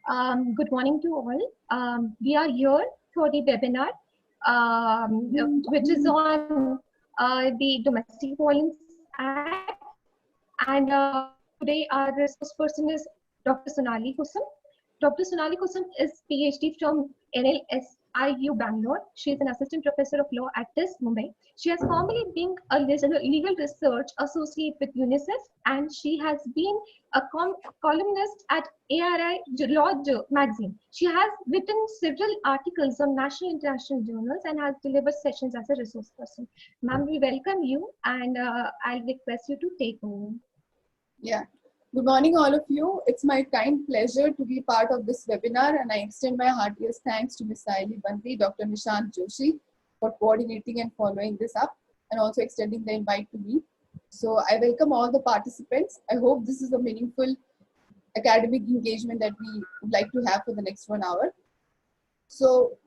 Good morning to all. We are here for the webinar, which is on the Domestic Violence Act. And today our resource person is Dr. Sonali Kusum. Dr. Sonali Kusum is PhD from NLSIU Bangalore. She is an assistant professor of law at TIS Mumbai. She has formerly been a legal research associate with UNICEF, and she has been a columnist at ARI Law magazine. She has written several articles on national and international journals and has delivered sessions as a resource person. Ma'am, we welcome you, and I'll request you to take over. Yeah. Good morning, all of you. It's my kind pleasure to be part of this webinar, and I extend my heartiest thanks to Ms. Saili Bandri, Dr. Nishant Joshi for coordinating and following this up, and also extending the invite to me. So I welcome all the participants. I hope this is a meaningful academic engagement that we would like to have for the next 1 hour. So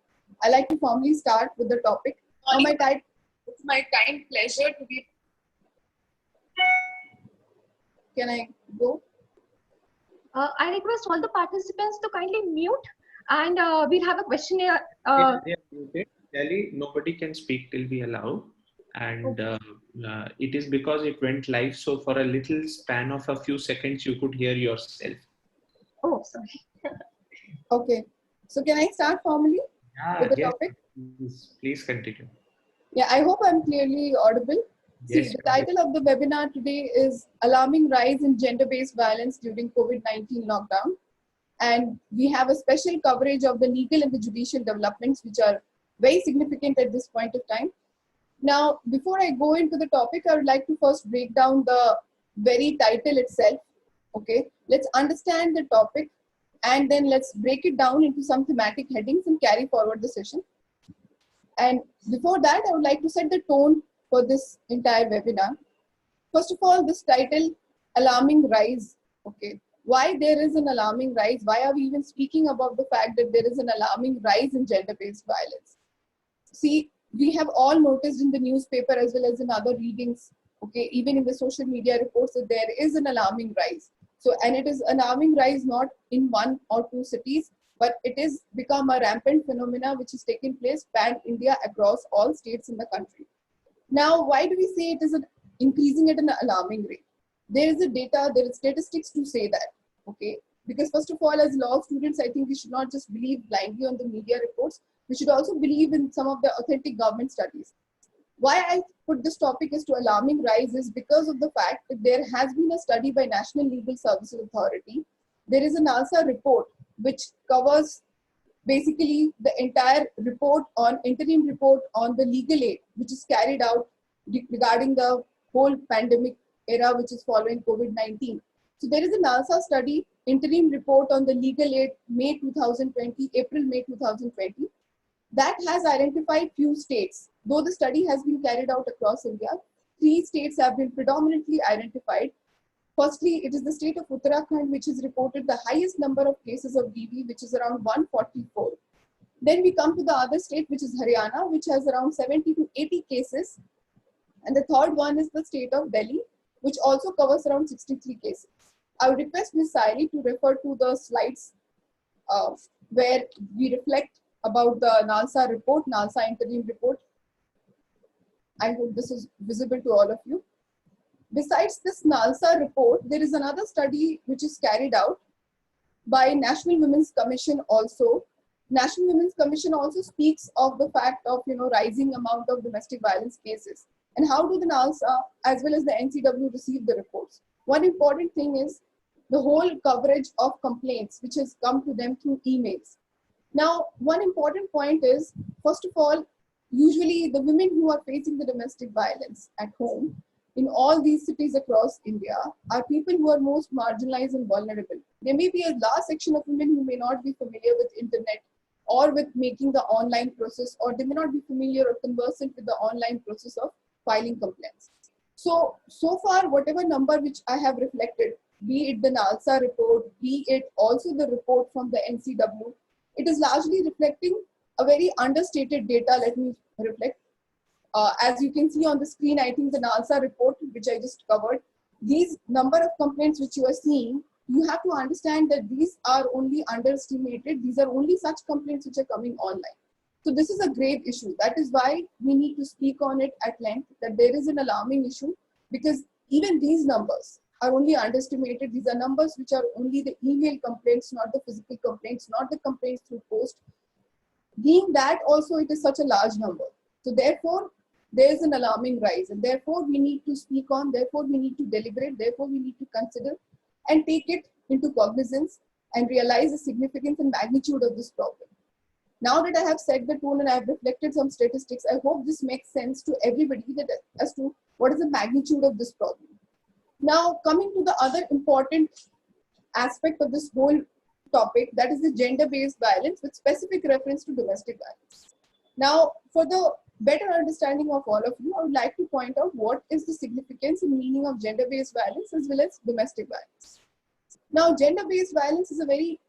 I'd like to formally start with the topic. It's my kind pleasure to be. Can I go? I request all the participants to kindly mute, and we'll have a questionnaire. Delhi, nobody can speak till we allow, and it is because it went live. So for a little span of a few seconds, you could hear yourself. Oh, sorry. Okay. So can I start formally with the topic? Please continue. Yeah, I hope I'm clearly audible. Yes, See, the title of the webinar today is Alarming Rise in Gender-Based Violence During COVID-19 Lockdown. And we have a special coverage of the legal and the judicial developments, which are very significant at this point of time. Now, before I go into the topic, I would like to first break down the very title itself. Okay, let's understand the topic, and then let's break it down into some thematic headings and carry forward the session. And before that, I would like to set the tone for this entire webinar. First of all, this title, Alarming Rise. Okay, why there is an alarming rise? Why are we even speaking about the fact that there is an alarming rise in gender-based violence? See, we have all noticed in the newspaper as well as in other readings, okay, even in the social media reports, that there is an alarming rise. So, and it is an alarming rise not in 1 or 2 cities, but it is become a rampant phenomena which is taking place pan-India across all states in the country. Now, why do we say it is increasing at an alarming rate? There is a data, there is statistics to say that, okay? Because first of all, as law students, I think we should not just believe blindly on the media reports. We should also believe in some of the authentic government studies. Why I put this topic as to alarming rise is because of the fact that there has been a study by National Legal Services Authority. There is a NALSA report which covers basically the entire report on interim report on the legal aid, which is carried out regarding the whole pandemic era, which is following COVID-19. So there is a NALSA study, interim report on the legal aid, May 2020, April-May 2020, that has identified few states. Though the study has been carried out across India, 3 states have been predominantly identified. Firstly, it is the state of Uttarakhand, which has reported the highest number of cases of DV, which is around 144. Then we come to the other state, which is Haryana, which has around 70 to 80 cases. And the third one is the state of Delhi, which also covers around 63 cases. I would request Ms. Saili to refer to the slides where we reflect about the NALSA report, NALSA interim report. I hope this is visible to all of you. Besides this NALSA report, there is another study which is carried out by National Women's Commission also. National Women's Commission also speaks of the fact of rising amount of domestic violence cases. And how do the NALSA as well as the NCW receive the reports? One important thing is the whole coverage of complaints which has come to them through emails. Now, one important point is, first of all, usually the women who are facing the domestic violence at home in all these cities across India are people who are most marginalized and vulnerable. There may be a large section of women who may not be familiar with internet or with making the online process, or they may not be familiar or conversant with the online process of filing complaints. So far, whatever number which I have reflected, be it the NALSA report, be it also the report from the NCW, it is largely reflecting a very understated data. Let me reflect. As you can see on the screen, I think the NALSA report, which I just covered, these number of complaints which you are seeing you have to understand that these are only underestimated. These are only such complaints which are coming online. So this is a grave issue. That is why we need to speak on it at length, that there is an alarming issue, because even these numbers are only underestimated. These are numbers which are only the email complaints, not the physical complaints, not the complaints through post. Being that also, it is such a large number. So therefore, there is an alarming rise, and therefore we need to speak on, therefore we need to deliberate, therefore we need to consider and take it into cognizance and realize the significance and magnitude of this problem. Now that I have set the tone and I have reflected some statistics, I hope this makes sense to everybody that as to what is the magnitude of this problem. Now, coming to the other important aspect of this whole topic, that is the gender-based violence with specific reference to domestic violence. Now, for the better understanding of all of you, I would like to point out what is the significance and meaning of gender-based violence as well as domestic violence. Now, gender-based violence is a very,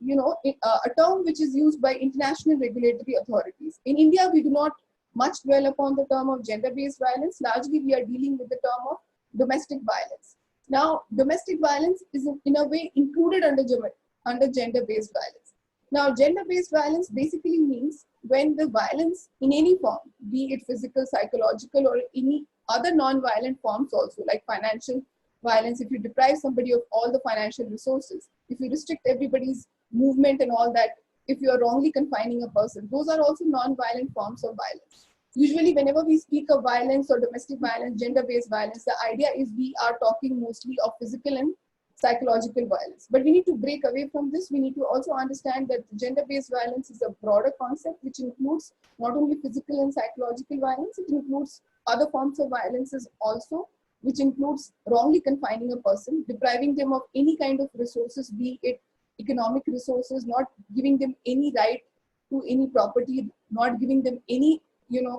a term which is used by international regulatory authorities. In India, we do not much dwell upon the term of gender-based violence. Largely, we are dealing with the term of domestic violence. Now, domestic violence is in a way included under gender-based violence. Now, gender-based violence basically means when the violence in any form, be it physical, psychological, or any other non-violent forms also, like financial violence, if you deprive somebody of all the financial resources, if you restrict everybody's movement and all that, if you are wrongly confining a person, those are also non-violent forms of violence. Usually, whenever we speak of violence or domestic violence, gender-based violence, the idea is we are talking mostly of physical and psychological violence. But we need to break away from this. We need to also understand that gender-based violence is a broader concept which includes not only physical and psychological violence, it includes other forms of violences also, which includes wrongly confining a person, depriving them of any kind of resources, be it economic resources, not giving them any right to any property, not giving them any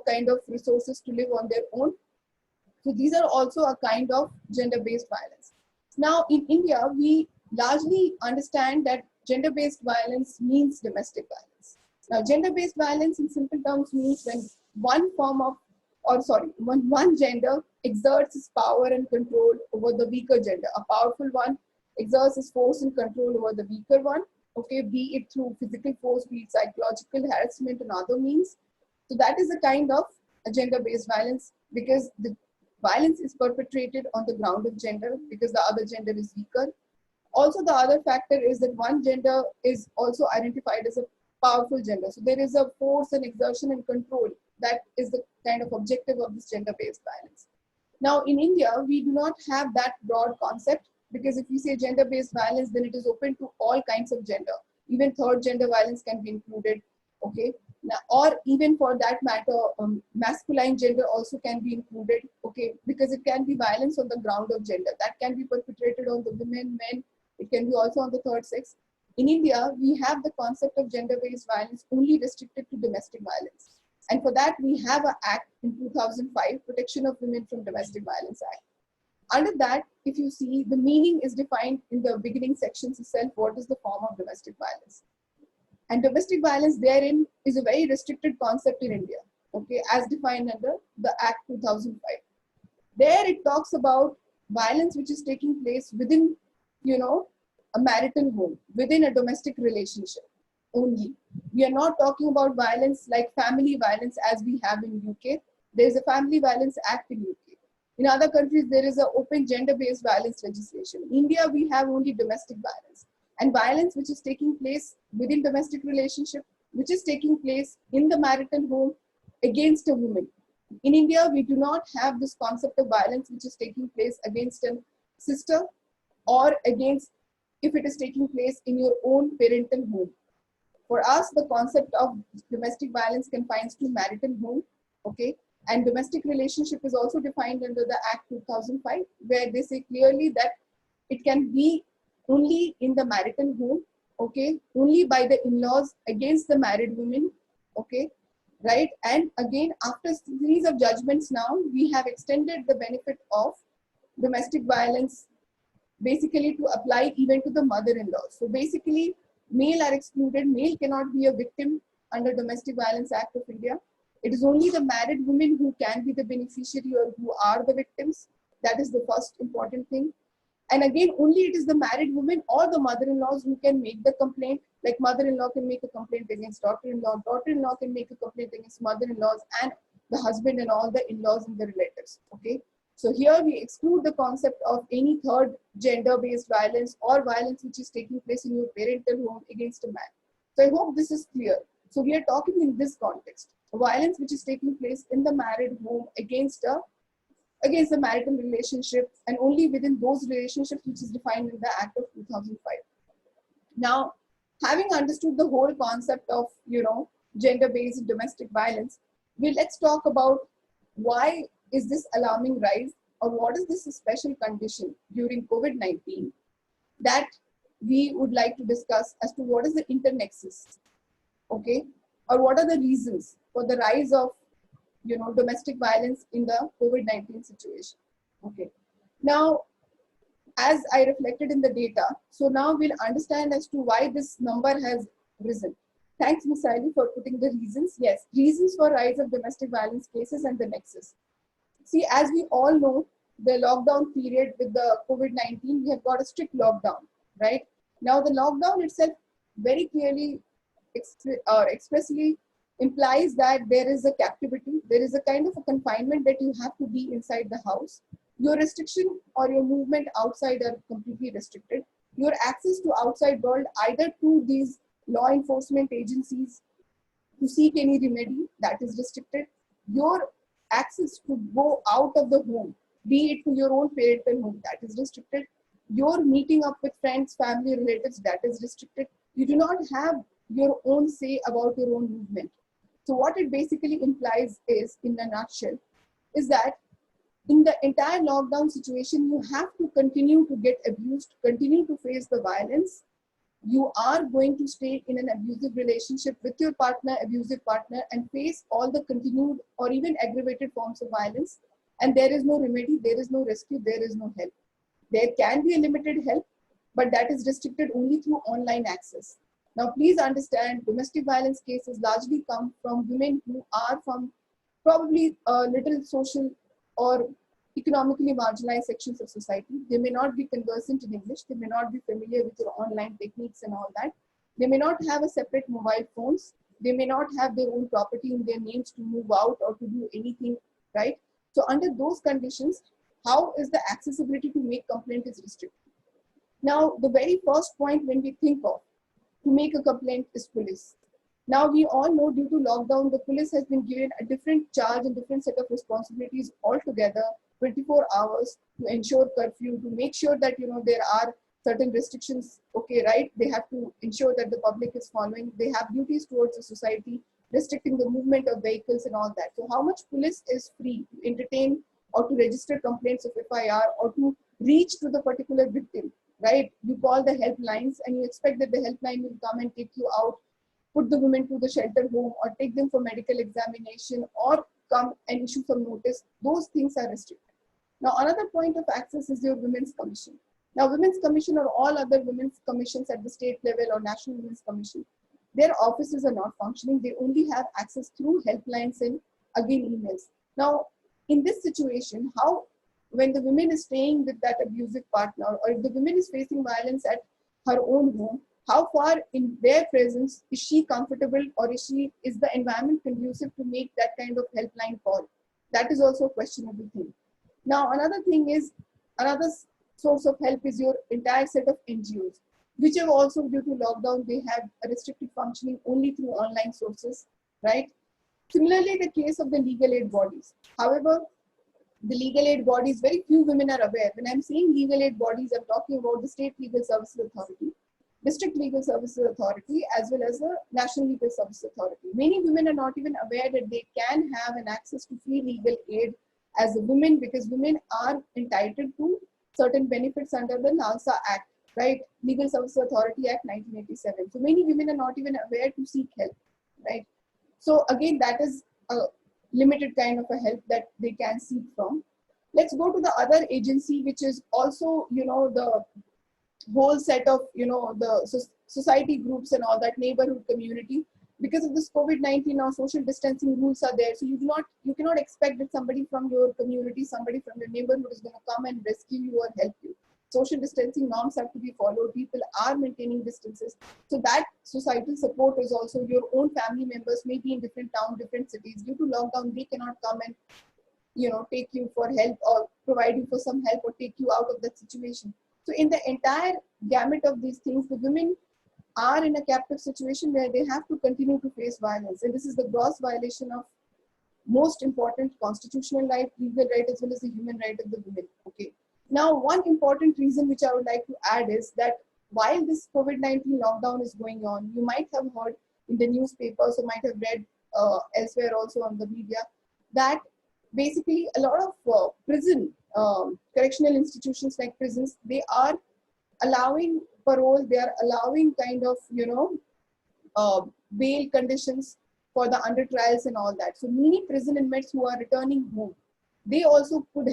kind of resources to live on their own. So these are also a kind of gender-based violence. Now in India, we largely understand that gender-based violence means domestic violence. Now gender-based violence in simple terms means when one gender exerts its power and control over the weaker gender. A powerful one exerts its force and control over the weaker one, okay, be it through physical force, be it psychological harassment and other means. So that is a kind of a gender-based violence, because the violence is perpetrated on the ground of gender because the other gender is weaker. Also, the other factor is that one gender is also identified as a powerful gender. So there is a force and exertion and control. That is the kind of objective of this gender-based violence. Now in India, we do not have that broad concept, because if we say gender-based violence, then it is open to all kinds of gender. Even third gender violence can be included, okay? Now, or even for that matter, masculine gender also can be included, okay? Because it can be violence on the ground of gender. That can be perpetrated on the women, men. It can be also on the third sex. In India, we have the concept of gender-based violence only restricted to domestic violence. And for that, we have an act in 2005, Protection of Women from Domestic Violence Act. Under that, if you see, the meaning is defined in the beginning sections itself. What is the form of domestic violence? And domestic violence therein is a very restricted concept in India, okay, as defined under the Act 2005. There it talks about violence which is taking place within, a marital home, within a domestic relationship only. We are not talking about violence like family violence as we have in UK. There is a Family Violence Act in UK. In other countries, there is an open gender-based violence legislation. In India, we have only domestic violence. And violence which is taking place within domestic relationship, which is taking place in the marital home against a woman. In India, we do not have this concept of violence which is taking place against a sister, or against if it is taking place in your own parental home. For us, the concept of domestic violence confines to marital home, okay? And domestic relationship is also defined under the Act 2005, where they say clearly that it can be only in the marital home, okay? Only by the in-laws against the married women, okay? Right? And again, after a series of judgments now, we have extended the benefit of domestic violence basically to apply even to the mother-in-law. So basically, male are excluded. Male cannot be a victim under Domestic Violence Act of India. It is only the married women who can be the beneficiary or who are the victims. That is the first important thing. And again, only it is the married woman or the mother-in-laws who can make the complaint. Like mother-in-law can make a complaint against daughter-in-law, daughter-in-law can make a complaint against mother-in-laws, and the husband and all the in-laws and the relatives. Okay. So here we exclude the concept of any third gender-based violence or violence which is taking place in your parental home against a man. So I hope this is clear. So we are talking in this context, violence which is taking place in the married home against the marital relationship, and only within those relationships which is defined in the Act of 2005. Now, having understood the whole concept of, gender-based domestic violence, let's talk about why is this alarming rise, or what is this special condition during COVID-19 that we would like to discuss as to what is the internexus, okay, or what are the reasons for the rise of domestic violence in the COVID-19 situation. Okay. Now, as I reflected in the data, so now we'll understand as to why this number has risen. Thanks, Ms. Saili, for putting the reasons. Yes, reasons for rise of domestic violence cases and the nexus. See, as we all know, the lockdown period with the COVID-19, we have got a strict lockdown, right? Now, the lockdown itself very clearly expressly implies that there is a captivity, there is a kind of a confinement that you have to be inside the house. Your restriction or your movement outside are completely restricted. Your access to outside world, either through these law enforcement agencies to seek any remedy, that is restricted. Your access to go out of the home, be it to your own parental home, that is restricted. Your meeting up with friends, family, relatives, that is restricted. You do not have your own say about your own movement. So what it basically implies is, in a nutshell, is that in the entire lockdown situation, you have to continue to get abused, continue to face the violence. You are going to stay in an abusive relationship with your partner, abusive partner, and face all the continued or even aggravated forms of violence. And there is no remedy, there is no rescue, there is no help. There can be a limited help, but that is restricted only through online access. Now, please understand, domestic violence cases largely come from women who are from probably little social or economically marginalized sections of society. They may not be conversant in English. They may not be familiar with your online techniques and all that. They may not have a separate mobile phones. They may not have their own property in their names to move out or to do anything, right? So under those conditions, how is the accessibility to make complaint is restricted? Now, the very first point when we think of to make a complaint is police. Now, we all know due to lockdown, the police has been given a different charge and different set of responsibilities altogether, 24 hours to ensure curfew, to make sure that, there are certain restrictions, okay, right? They have to ensure that the public is following. They have duties towards the society, restricting the movement of vehicles and all that. So how much police is free to entertain or to register complaints of FIR or to reach to the particular victim, right? You call the helplines and you expect that the helpline will come and take you out, put the women to the shelter home or take them for medical examination or come and issue some notice. Those things are restricted. Now, another point of access is your Women's Commission. Now, Women's Commission or all other women's commissions at the state level or National Women's Commission, their offices are not functioning. They only have access through helplines and again emails. Now, in this situation, how, when the woman is staying with that abusive partner or if the woman is facing violence at her own home, how far in their presence is she comfortable or is the environment conducive to make that kind of helpline call? That is also a questionable thing. Now, another thing is, another source of help is your entire set of NGOs, which have also, due to lockdown, they have a restricted functioning only through online sources, right? Similarly, the case of the legal aid bodies. However, the legal aid bodies, very few women are aware. When I'm saying legal aid bodies, I'm talking about the State Legal Services Authority, District Legal Services Authority, as well as the National Legal Services Authority. Many women are not even aware that they can have an access to free legal aid as a woman, because women are entitled to certain benefits under the NALSA Act, right? Legal Services Authority Act 1987. So many women are not even aware to seek help, right? So again, that is a limited kind of a help that they can seek from. Let's go to the other agency, which is also, the whole set of, the society groups and all that, neighborhood community. Because of this COVID-19 now, social distancing rules are there. So you cannot expect that somebody from your community, somebody from your neighborhood is going to come and rescue you or help you. social distancing norms have to be followed. People are maintaining distances. So that societal support is also your own family members, maybe in different towns, different cities. Due to lockdown, they cannot come and take you for help or provide you for some help or take you out of that situation. So in the entire gamut of these things, the women are in a captive situation where they have to continue to face violence. And this is the gross violation of most important constitutional right, legal right, as well as the human right of the women. Okay. Now, one important reason which I would like to add is that while this COVID-19 lockdown is going on, you might have heard in the newspapers or might have read elsewhere also on the media that basically a lot of prison, correctional institutions like prisons, they are allowing parole, they are allowing kind of, bail conditions for the under trials and all that. So many prison inmates who are returning home, they also could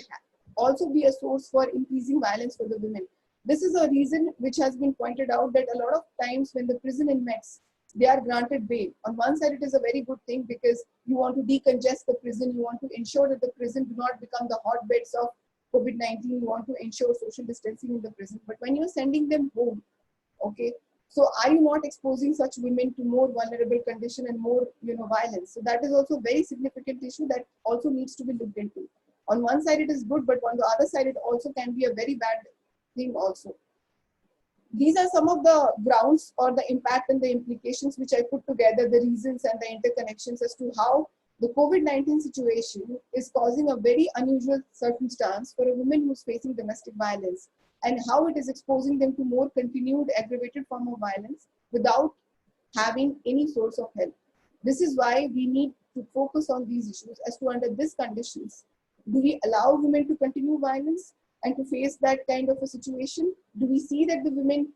also be a source for increasing violence for the women. This is a reason which has been pointed out that a lot of times when the prison inmates, they are granted bail. On one side, it is a very good thing because you want to decongest the prison. You want to ensure that the prison do not become the hotbeds of COVID-19. You want to ensure social distancing in the prison. But when you're sending them home, okay, so are you not exposing such women to more vulnerable condition and more, violence? So that is also a very significant issue that also needs to be looked into. On one side, it is good, but on the other side, it also can be a very bad thing also. These are some of the grounds or the impact and the implications which I put together, the reasons and the interconnections as to how the COVID-19 situation is causing a very unusual circumstance for a woman who's facing domestic violence, and how it is exposing them to more continued aggravated form of violence without having any source of help. This is why we need to focus on these issues as to under these conditions, do we allow women to continue violence and to face that kind of a situation? Do we see that the women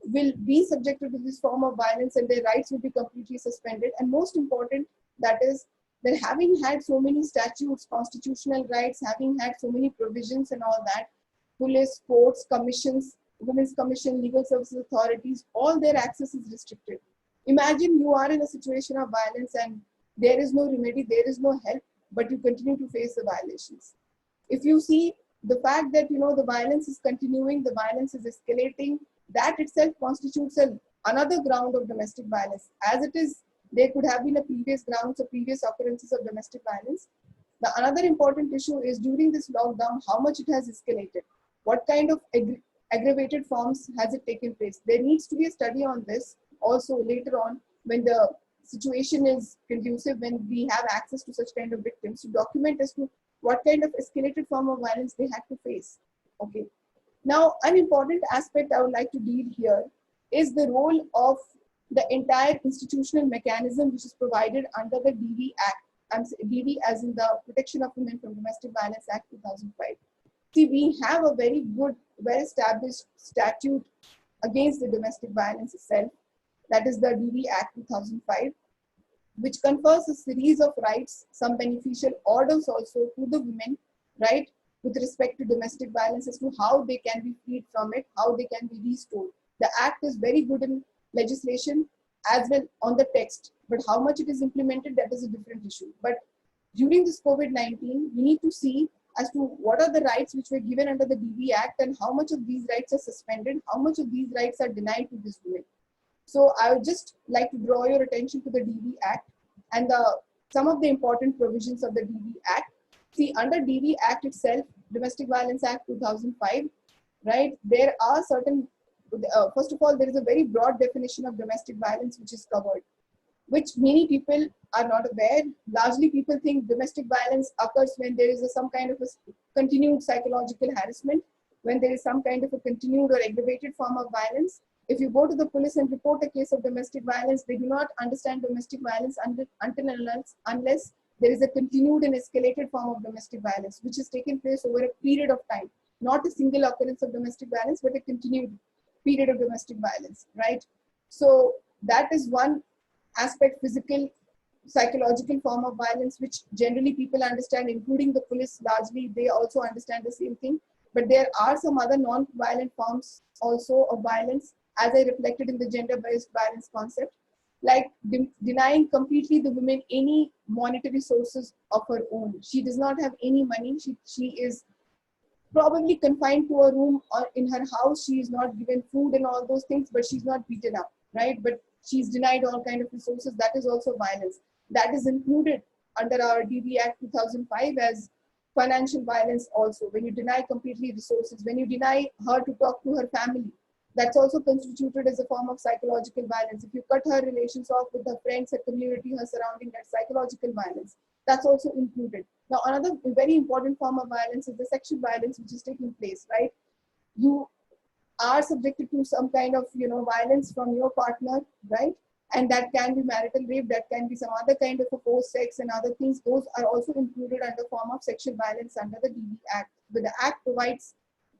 will be subjected to this form of violence and their rights will be completely suspended? And most important, that is that having had so many statutes, constitutional rights, having had so many provisions and all that, police, courts, commissions, women's commission, legal services authorities, all their access is restricted. Imagine you are in a situation of violence and there is no remedy, there is no help, but you continue to face the violations. If you see the fact that, the violence is continuing, the violence is escalating, that itself constitutes another ground of domestic violence. As it is, there could have been a previous grounds or previous occurrences of domestic violence. The another important issue is during this lockdown, how much it has escalated. What kind of aggravated forms has it taken place? There needs to be a study on this also later on when the situation is conducive, when we have access to such kind of victims, to document as to what kind of escalated form of violence they had to face. Okay. Now, an important aspect I would like to deal here is the role of the entire institutional mechanism which is provided under the DV Act. DV as in the Protection of Women from Domestic Violence Act 2005. See, we have a very good, well-established statute against the domestic violence itself. That is the DV Act 2005, which confers a series of rights, some beneficial orders also to the women, right, with respect to domestic violence as to how they can be freed from it, how they can be restored. The Act is very good in legislation as well on the text, but how much it is implemented, that is a different issue. But during this COVID-19, we need to see as to what are the rights which were given under the DV Act and how much of these rights are suspended, how much of these rights are denied to these women. So I would just like to draw your attention to the DV Act and some of the important provisions of the DV Act. See, under DV Act itself, Domestic Violence Act 2005, right, there are certain, first of all, there is a very broad definition of domestic violence which is covered, which many people are not aware. Largely people think domestic violence occurs when there is some kind of a continued psychological harassment, when there is some kind of a continued or aggravated form of violence. If you go to the police and report a case of domestic violence, they do not understand domestic violence until unless there is a continued and escalated form of domestic violence, which has taken place over a period of time. Not a single occurrence of domestic violence, but a continued period of domestic violence, right? So that is one aspect, physical, psychological form of violence, which generally people understand, including the police largely, they also understand the same thing. But there are some other non-violent forms also of violence, as I reflected in the gender-based violence concept, like denying completely the woman any monetary sources of her own. She does not have any money. She is probably confined to a room or in her house. She is not given food and all those things, but she's not beaten up, right? But she's denied all kind of resources. That is also violence. That is included under our DV Act 2005 as financial violence also. When you deny completely resources, when you deny her to talk to her family, that's also constituted as a form of psychological violence. If you cut her relations off with her friends, her community, her surrounding, that's psychological violence. That's also included. Now, another very important form of violence is the sexual violence which is taking place, right? You are subjected to some kind of, violence from your partner, right? And that can be marital rape, that can be some other kind of a forced sex and other things. Those are also included under form of sexual violence under the DV Act. But the Act provides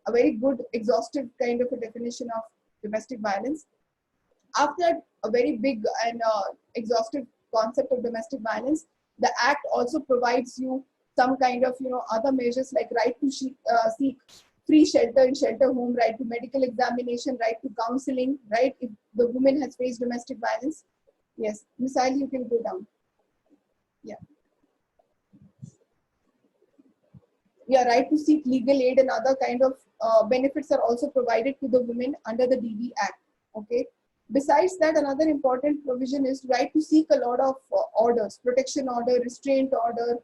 a very good, exhaustive kind of a definition of domestic violence. After a very big and exhaustive concept of domestic violence, the Act also provides you some kind of, other measures like right to seek free shelter in shelter home, right to medical examination, right to counseling, right, if the woman has faced domestic violence. Yes, Misail, you can go down. Yeah. Yeah, right to seek legal aid and other kind of benefits are also provided to the women under the DV Act. Okay. Besides that, another important provision is right to seek a lot of orders, protection order, restraint order,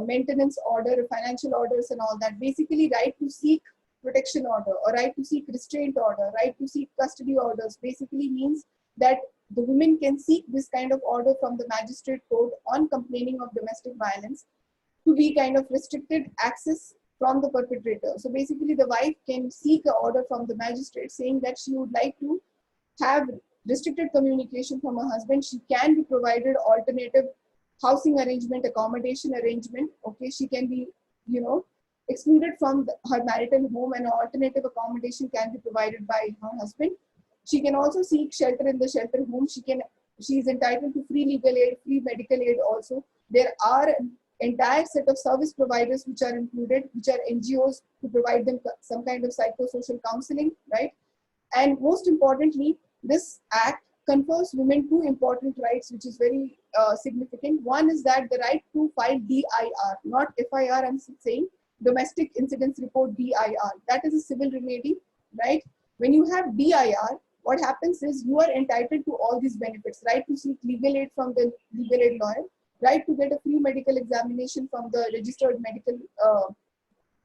maintenance order, financial orders and all that. Basically, right to seek protection order or right to seek restraint order, right to seek custody orders basically means that the women can seek this kind of order from the magistrate court on complaining of domestic violence to be kind of restricted access from the perpetrator. So basically the wife can seek an order from the magistrate saying that she would like to have restricted communication from her husband. She can be provided alternative housing arrangement, accommodation arrangement. Okay, she can be, excluded from her marital home and alternative accommodation can be provided by her husband. She can also seek shelter in the shelter home. She is entitled to free legal aid, free medical aid also. There are an entire set of service providers which are included, which are NGOs to provide them some kind of psychosocial counseling, right? And most importantly, this act confers women two important rights, which is very significant. One is that the right to file DIR, not FIR, I'm saying domestic incidents report DIR. That is a civil remedy, right? When you have DIR, what happens is you are entitled to all these benefits, right to seek legal aid from the legal aid lawyer, right to get a free medical examination from the registered medical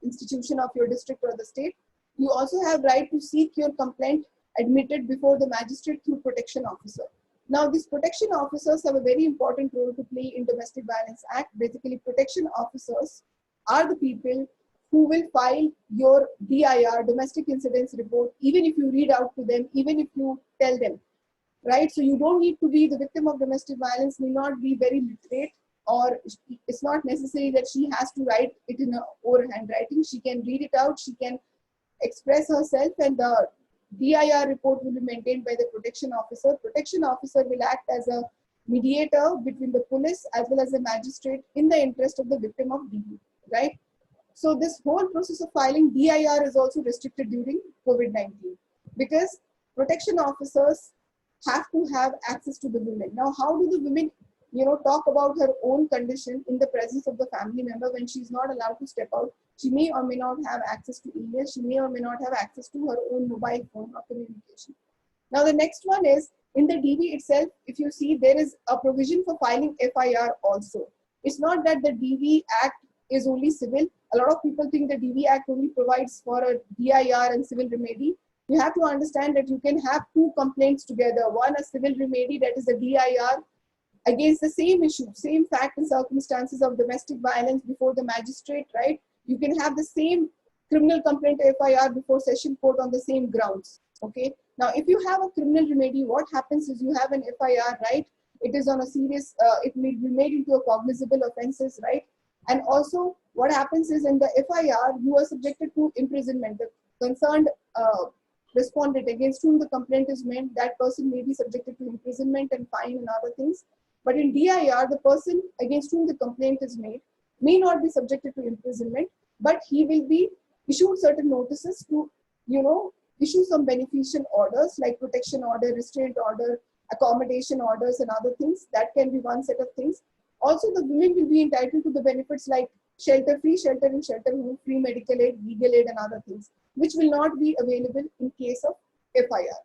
institution of your district or the state. You also have right to seek your complaint admitted before the magistrate through protection officer. Now, these protection officers have a very important role to play in Domestic Violence Act. Basically, protection officers are the people who will file your DIR, domestic incidents report, even if you read out to them, even if you tell them, right? So you don't need to be the victim of domestic violence, need not be very literate, or it's not necessary that she has to write it in her own handwriting. She can read it out, she can express herself, and the DIR report will be maintained by the protection officer. Protection officer will act as a mediator between the police as well as the magistrate in the interest of the victim of DV, right? So this whole process of filing DIR is also restricted during COVID-19 because protection officers have to have access to the women. Now, how do the women, talk about her own condition in the presence of the family member when she's not allowed to step out? She may or may not have access to email. She may or may not have access to her own mobile phone or communication. Now, the next one is in the DV itself. If you see, there is a provision for filing FIR also. It's not that the DV Act is only civil. A lot of people think the DV Act only provides for a DIR and civil remedy. You have to understand that you can have two complaints together. One, a civil remedy, that is a DIR, against the same issue, same fact and circumstances of domestic violence before the magistrate, right? You can have the same criminal complaint FIR before session court on the same grounds, okay? Now, if you have a criminal remedy, what happens is you have an FIR, right? It is on a serious, it may be made into a cognizable offenses, right? And also what happens is in the FIR, you are subjected to imprisonment. The concerned respondent against whom the complaint is made, that person may be subjected to imprisonment and fine and other things. But in DIR, the person against whom the complaint is made may not be subjected to imprisonment, but he will be issued certain notices to, issue some beneficial orders like protection order, restraint order, accommodation orders and other things. That can be one set of things. Also, the women will be entitled to the benefits like shelter, free shelter in shelter home, free medical aid, legal aid and other things, which will not be available in case of FIR,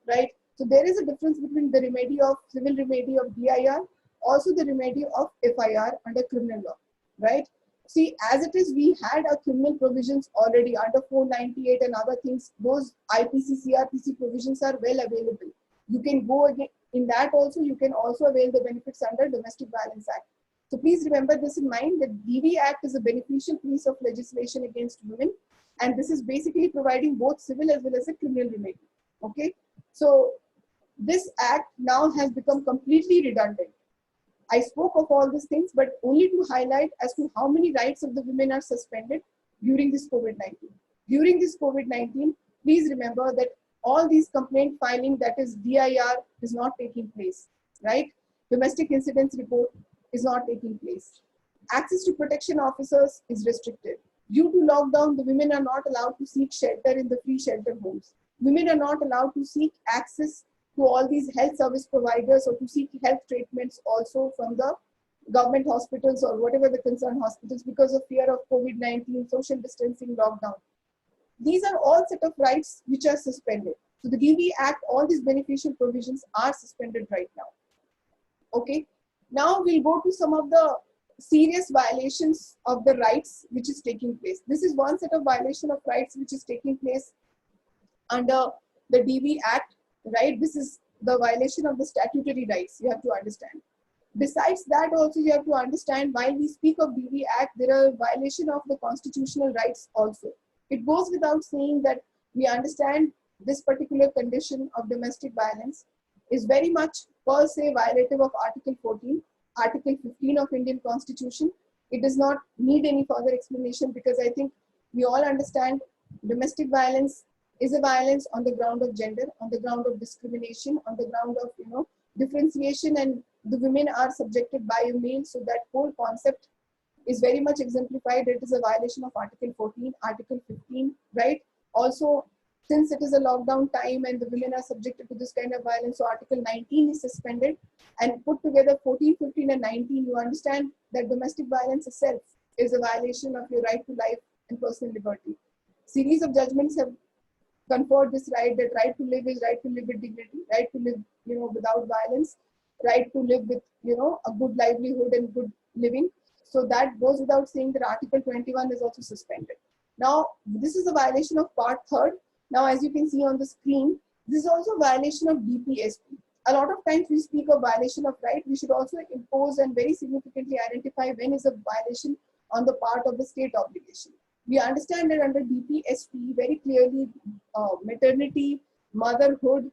right? So there is a difference between the remedy of civil remedy of DIR, also the remedy of FIR under criminal law, right? See, as it is, we had our criminal provisions already under 498 and other things. Those IPC, CRPC provisions are well available. You can go again in that also. You can also avail the benefits under Domestic Violence Act. So please remember this in mind, that DV Act is a beneficial piece of legislation against women, and this is basically providing both civil as well as a criminal remedy. Okay, so this act now has become completely redundant. I spoke of all these things, but only to highlight as to how many rights of the women are suspended during this COVID-19. During this COVID-19, please remember that all these complaint filing, that is DIR, is not taking place, right? Domestic incidents report is not taking place. Access to protection officers is restricted. Due to lockdown, the women are not allowed to seek shelter in the free shelter homes. Women are not allowed to seek access to all these health service providers or to seek health treatments also from the government hospitals or whatever the concerned hospitals because of fear of COVID-19, social distancing, lockdown. These are all set of rights which are suspended. So the DV Act, all these beneficial provisions are suspended right now. Okay, now we'll go to some of the serious violations of the rights which is taking place. This is one set of violation of rights which is taking place under the DV Act, right? This is the violation of the statutory rights, you have to understand. Besides that also, you have to understand, while we speak of DV Act, there are violation of the constitutional rights also. It goes without saying that we understand this particular condition of domestic violence is very much per se violative of Article 14, Article 15 of Indian Constitution. It does not need any further explanation because I think we all understand domestic violence is a violence on the ground of gender, on the ground of discrimination, on the ground of differentiation, and the women are subjected by a male. So that whole concept is very much exemplified. It is a violation of Article 14, Article 15, right? Also, since it is a lockdown time and the women are subjected to this kind of violence, so Article 19 is suspended, and put together 14, 15 and 19, you understand that domestic violence itself is a violation of your right to life and personal liberty. Series of judgments have conferred this right, that right to live is right to live with dignity, right to live without violence, right to live with a good livelihood and good living. So that goes without saying that Article 21 is also suspended. Now, this is a violation of Part 3rd. Now, as you can see on the screen, this is also a violation of DPSP. A lot of times we speak of violation of right, we should also impose and very significantly identify when is a violation on the part of the state obligation. We understand that under DPSP, very clearly, maternity, motherhood,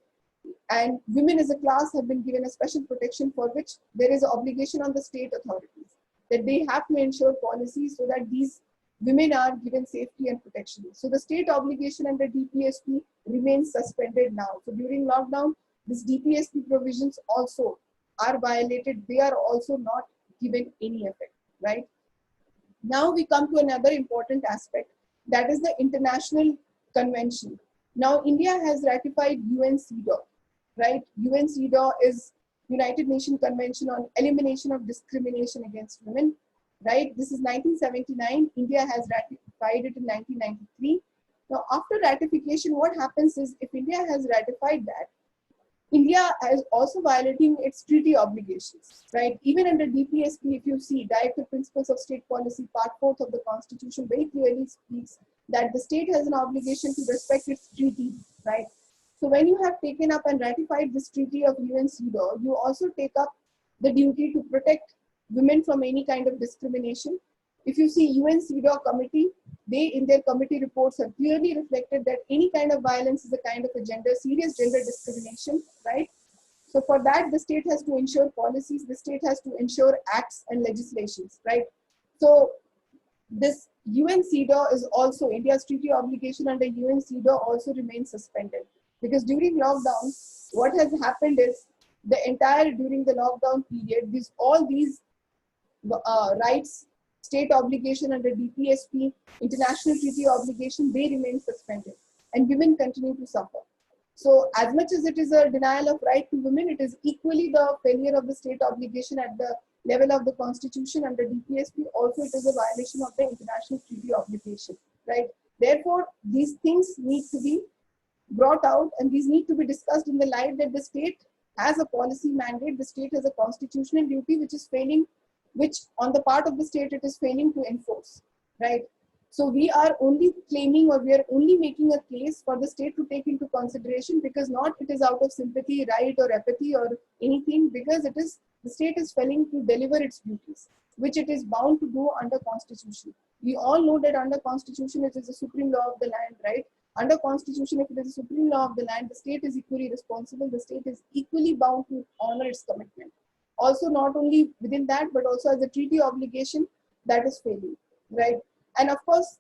and women as a class have been given a special protection for which there is an obligation on the state authorities that they have to ensure policies so that these women are given safety and protection. So the state obligation under DPSP remains suspended now. So during lockdown, these DPSP provisions also are violated. They are also not given any effect, right? Now we come to another important aspect, that is the international convention. Now India has ratified UNCEDAW, right? UNCEDAW is United Nations Convention on Elimination of Discrimination Against Women, right? This is 1979. India has ratified it in 1993. Now after ratification, what happens is, if India has ratified that, India is also violating its treaty obligations, right? Even under DPSP, if you see Directive Principles of State Policy, Part 4 of the Constitution very clearly speaks that the state has an obligation to respect its treaty, right? So when you have taken up and ratified this treaty of UNCEDAW, you also take up the duty to protect women from any kind of discrimination. If you see UNCEDAW committee, they in their committee reports have clearly reflected that any kind of violence is a kind of a serious gender discrimination, right? So for that, the state has to ensure policies, the state has to ensure acts and legislations, right? So this UNCEDAW is also, India's treaty obligation under UNCEDAW also remains suspended. Because during lockdown, what has happened is, during the lockdown period, all these rights, state obligation under DPSP, international treaty obligation, they remain suspended and women continue to suffer. So as much as it is a denial of right to women, it is equally the failure of the state obligation at the level of the constitution under DPSP, also it is a violation of the international treaty obligation, right? Therefore, these things need to be brought out, and these need to be discussed in the light that the state has a policy mandate, the state has a constitutional duty which is failing, which on the part of the state it is failing to enforce, right? So we are only claiming, or we are only making a case for the state to take into consideration, because not it is out of sympathy, right, or apathy or anything, because it is the state is failing to deliver its duties, which it is bound to do under constitution. We all know that under constitution it is the supreme law of the land, right? Under constitution, if it is the supreme law of the land, the state is equally responsible. The state is equally bound to honor its commitment. Also, not only within that, but also as a treaty obligation that is failing, right? And of course,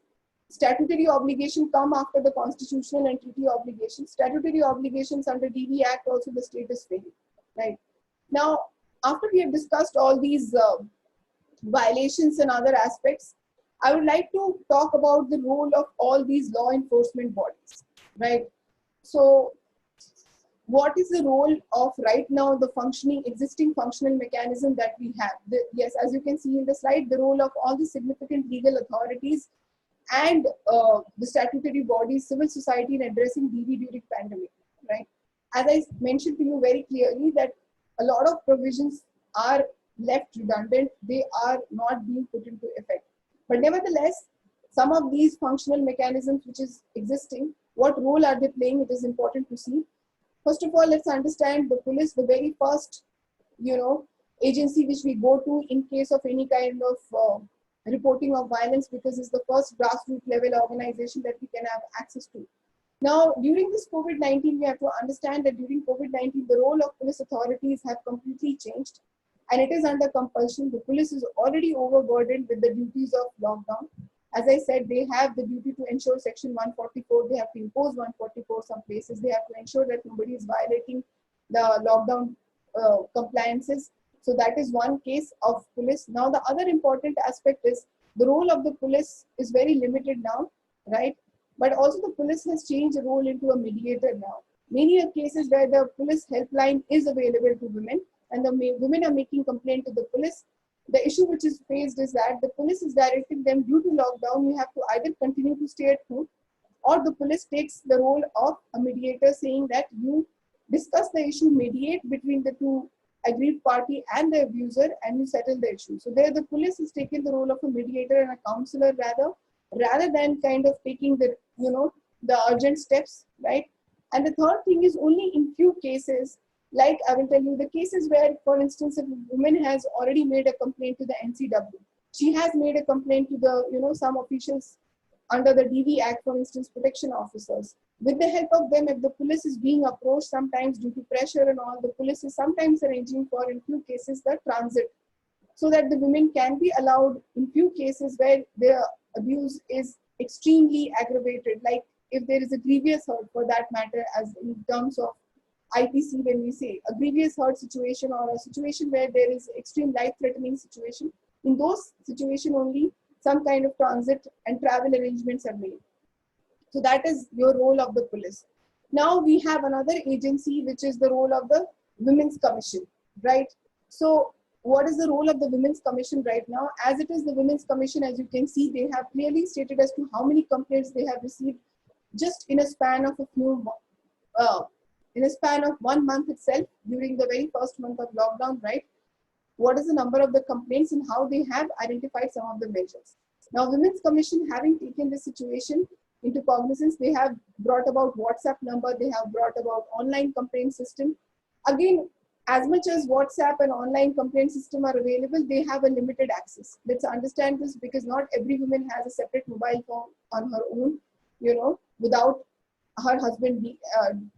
statutory obligation come after the constitutional and treaty obligations. Statutory obligations under DV Act also the state is failing, right? Now, after we have discussed all these violations and other aspects, I would like to talk about the role of all these law enforcement bodies, right? So, what is the role of right now the existing functional mechanism that we have? Yes, as you can see in the slide, the role of all the significant legal authorities and the statutory bodies, civil society in addressing DV during pandemic, right? As I mentioned to you very clearly that a lot of provisions are left redundant, they are not being put into effect. But nevertheless, some of these functional mechanisms which is existing, what role are they playing? It is important to see. First of all, let's understand the police, the very first, agency which we go to in case of any kind of reporting of violence, because it's the first grassroots level organization that we can have access to. Now, during this COVID-19, we have to understand that during COVID-19, the role of police authorities have completely changed, and it is under compulsion. The police is already overburdened with the duties of lockdown. As I said, they have the duty to ensure Section 144. They have to impose 144 some places. They have to ensure that nobody is violating the lockdown compliances. So that is one case of police. Now, the other important aspect is the role of the police is very limited now, right? But also the police has changed the role into a mediator now. Many are cases where the police helpline is available to women, and the women are making complaint to the police. The issue which is faced is that the police is directing them, due to lockdown, you have to either continue to stay at home, or the police takes the role of a mediator, saying that you discuss the issue, mediate between the two aggrieved party and the abuser, and you settle the issue. So there the police is taking the role of a mediator and a counselor rather than kind of taking the, the urgent steps, right? And the third thing is, only in few cases, like I will tell you the cases where, for instance, if a woman has already made a complaint to the NCW, she has made a complaint to the, some officials under the DV Act, for instance, protection officers. With the help of them, if the police is being approached, sometimes due to pressure and all, the police is sometimes arranging for, in few cases, the transit, so that the women can be allowed in few cases where the abuse is extremely aggravated, like if there is a grievous hurt, for that matter, as in terms of IPC, when we say a grievous hurt situation or a situation where there is extreme life-threatening situation, in those situations only some kind of transit and travel arrangements are made. So that is your role of the police. Now we have another agency, which is the role of the Women's Commission, right? So what is the role of the Women's Commission right now? As it is the Women's Commission, as you can see, they have clearly stated as to how many complaints they have received just in a span of in a span of 1 month itself, during the very first month of lockdown, right? What is the number of the complaints and how they have identified some of the measures. Now, Women's Commission, having taken this situation into cognizance, they have brought about WhatsApp number, they have brought about online complaint system. Again, as much as WhatsApp and online complaint system are available, they have a limited access. Let's understand this, because not every woman has a separate mobile phone on her own, without her husband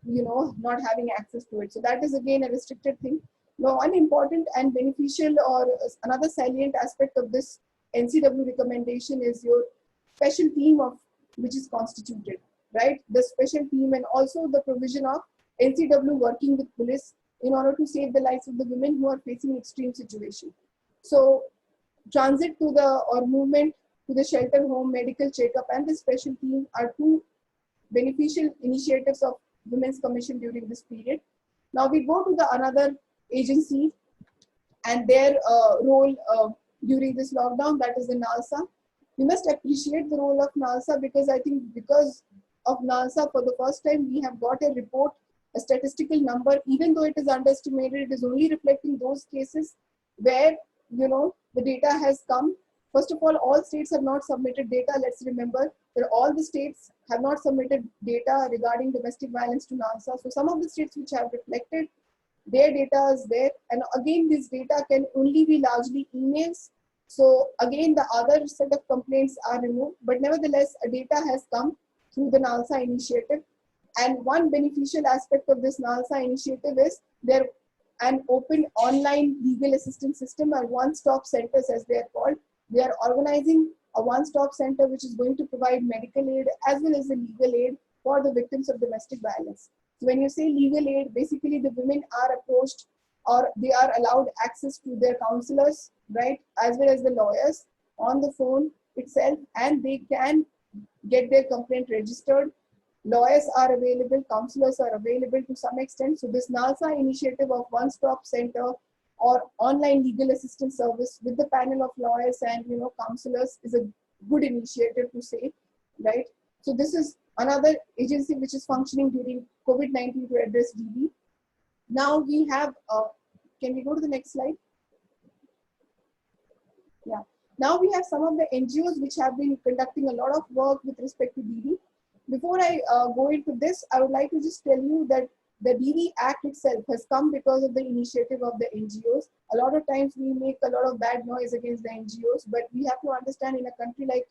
not having access to it. So that is again a restricted thing. Now, one important and beneficial or another salient aspect of this NCW recommendation is your special team of which is constituted, right? The special team, and also the provision of NCW working with police in order to save the lives of the women who are facing extreme situation. So transit to or movement to the shelter home, medical checkup, and the special team are two beneficial initiatives of Women's Commission during this period. Now we go to the another agency, and their role during this lockdown, that is the NALSA. We must appreciate the role of NALSA because I think because of NALSA, for the first time, we have got a report, a statistical number, even though it is underestimated, it is only reflecting those cases where, the data has come. First of all states have not submitted data. Let's remember that all the states have not submitted data regarding domestic violence to NALSA. So some of the states which have reflected, their data is there. And again, this data can only be largely emails. So again, the other set of complaints are removed, but nevertheless, a data has come through the NALSA initiative. And one beneficial aspect of this NALSA initiative is there an open online legal assistance system, or one-stop centers as they are called. They are organizing a one-stop center which is going to provide medical aid as well as the legal aid for the victims of domestic violence. So when you say legal aid, basically the women are approached or they are allowed access to their counselors, right, as well as the lawyers on the phone itself, and they can get their complaint registered. Lawyers are available, counselors are available to some extent. So this NALSA initiative of one-stop center or online legal assistance service with the panel of lawyers and counselors is a good initiative to say, right? So this is another agency which is functioning during COVID-19 to address DV. Now we have, can we go to the next slide? Yeah. Now we have some of the NGOs which have been conducting a lot of work with respect to DV. Before I go into this, I would like to just tell you that the DV Act itself has come because of the initiative of the NGOs. A lot of times we make a lot of bad noise against the NGOs, but we have to understand in a country like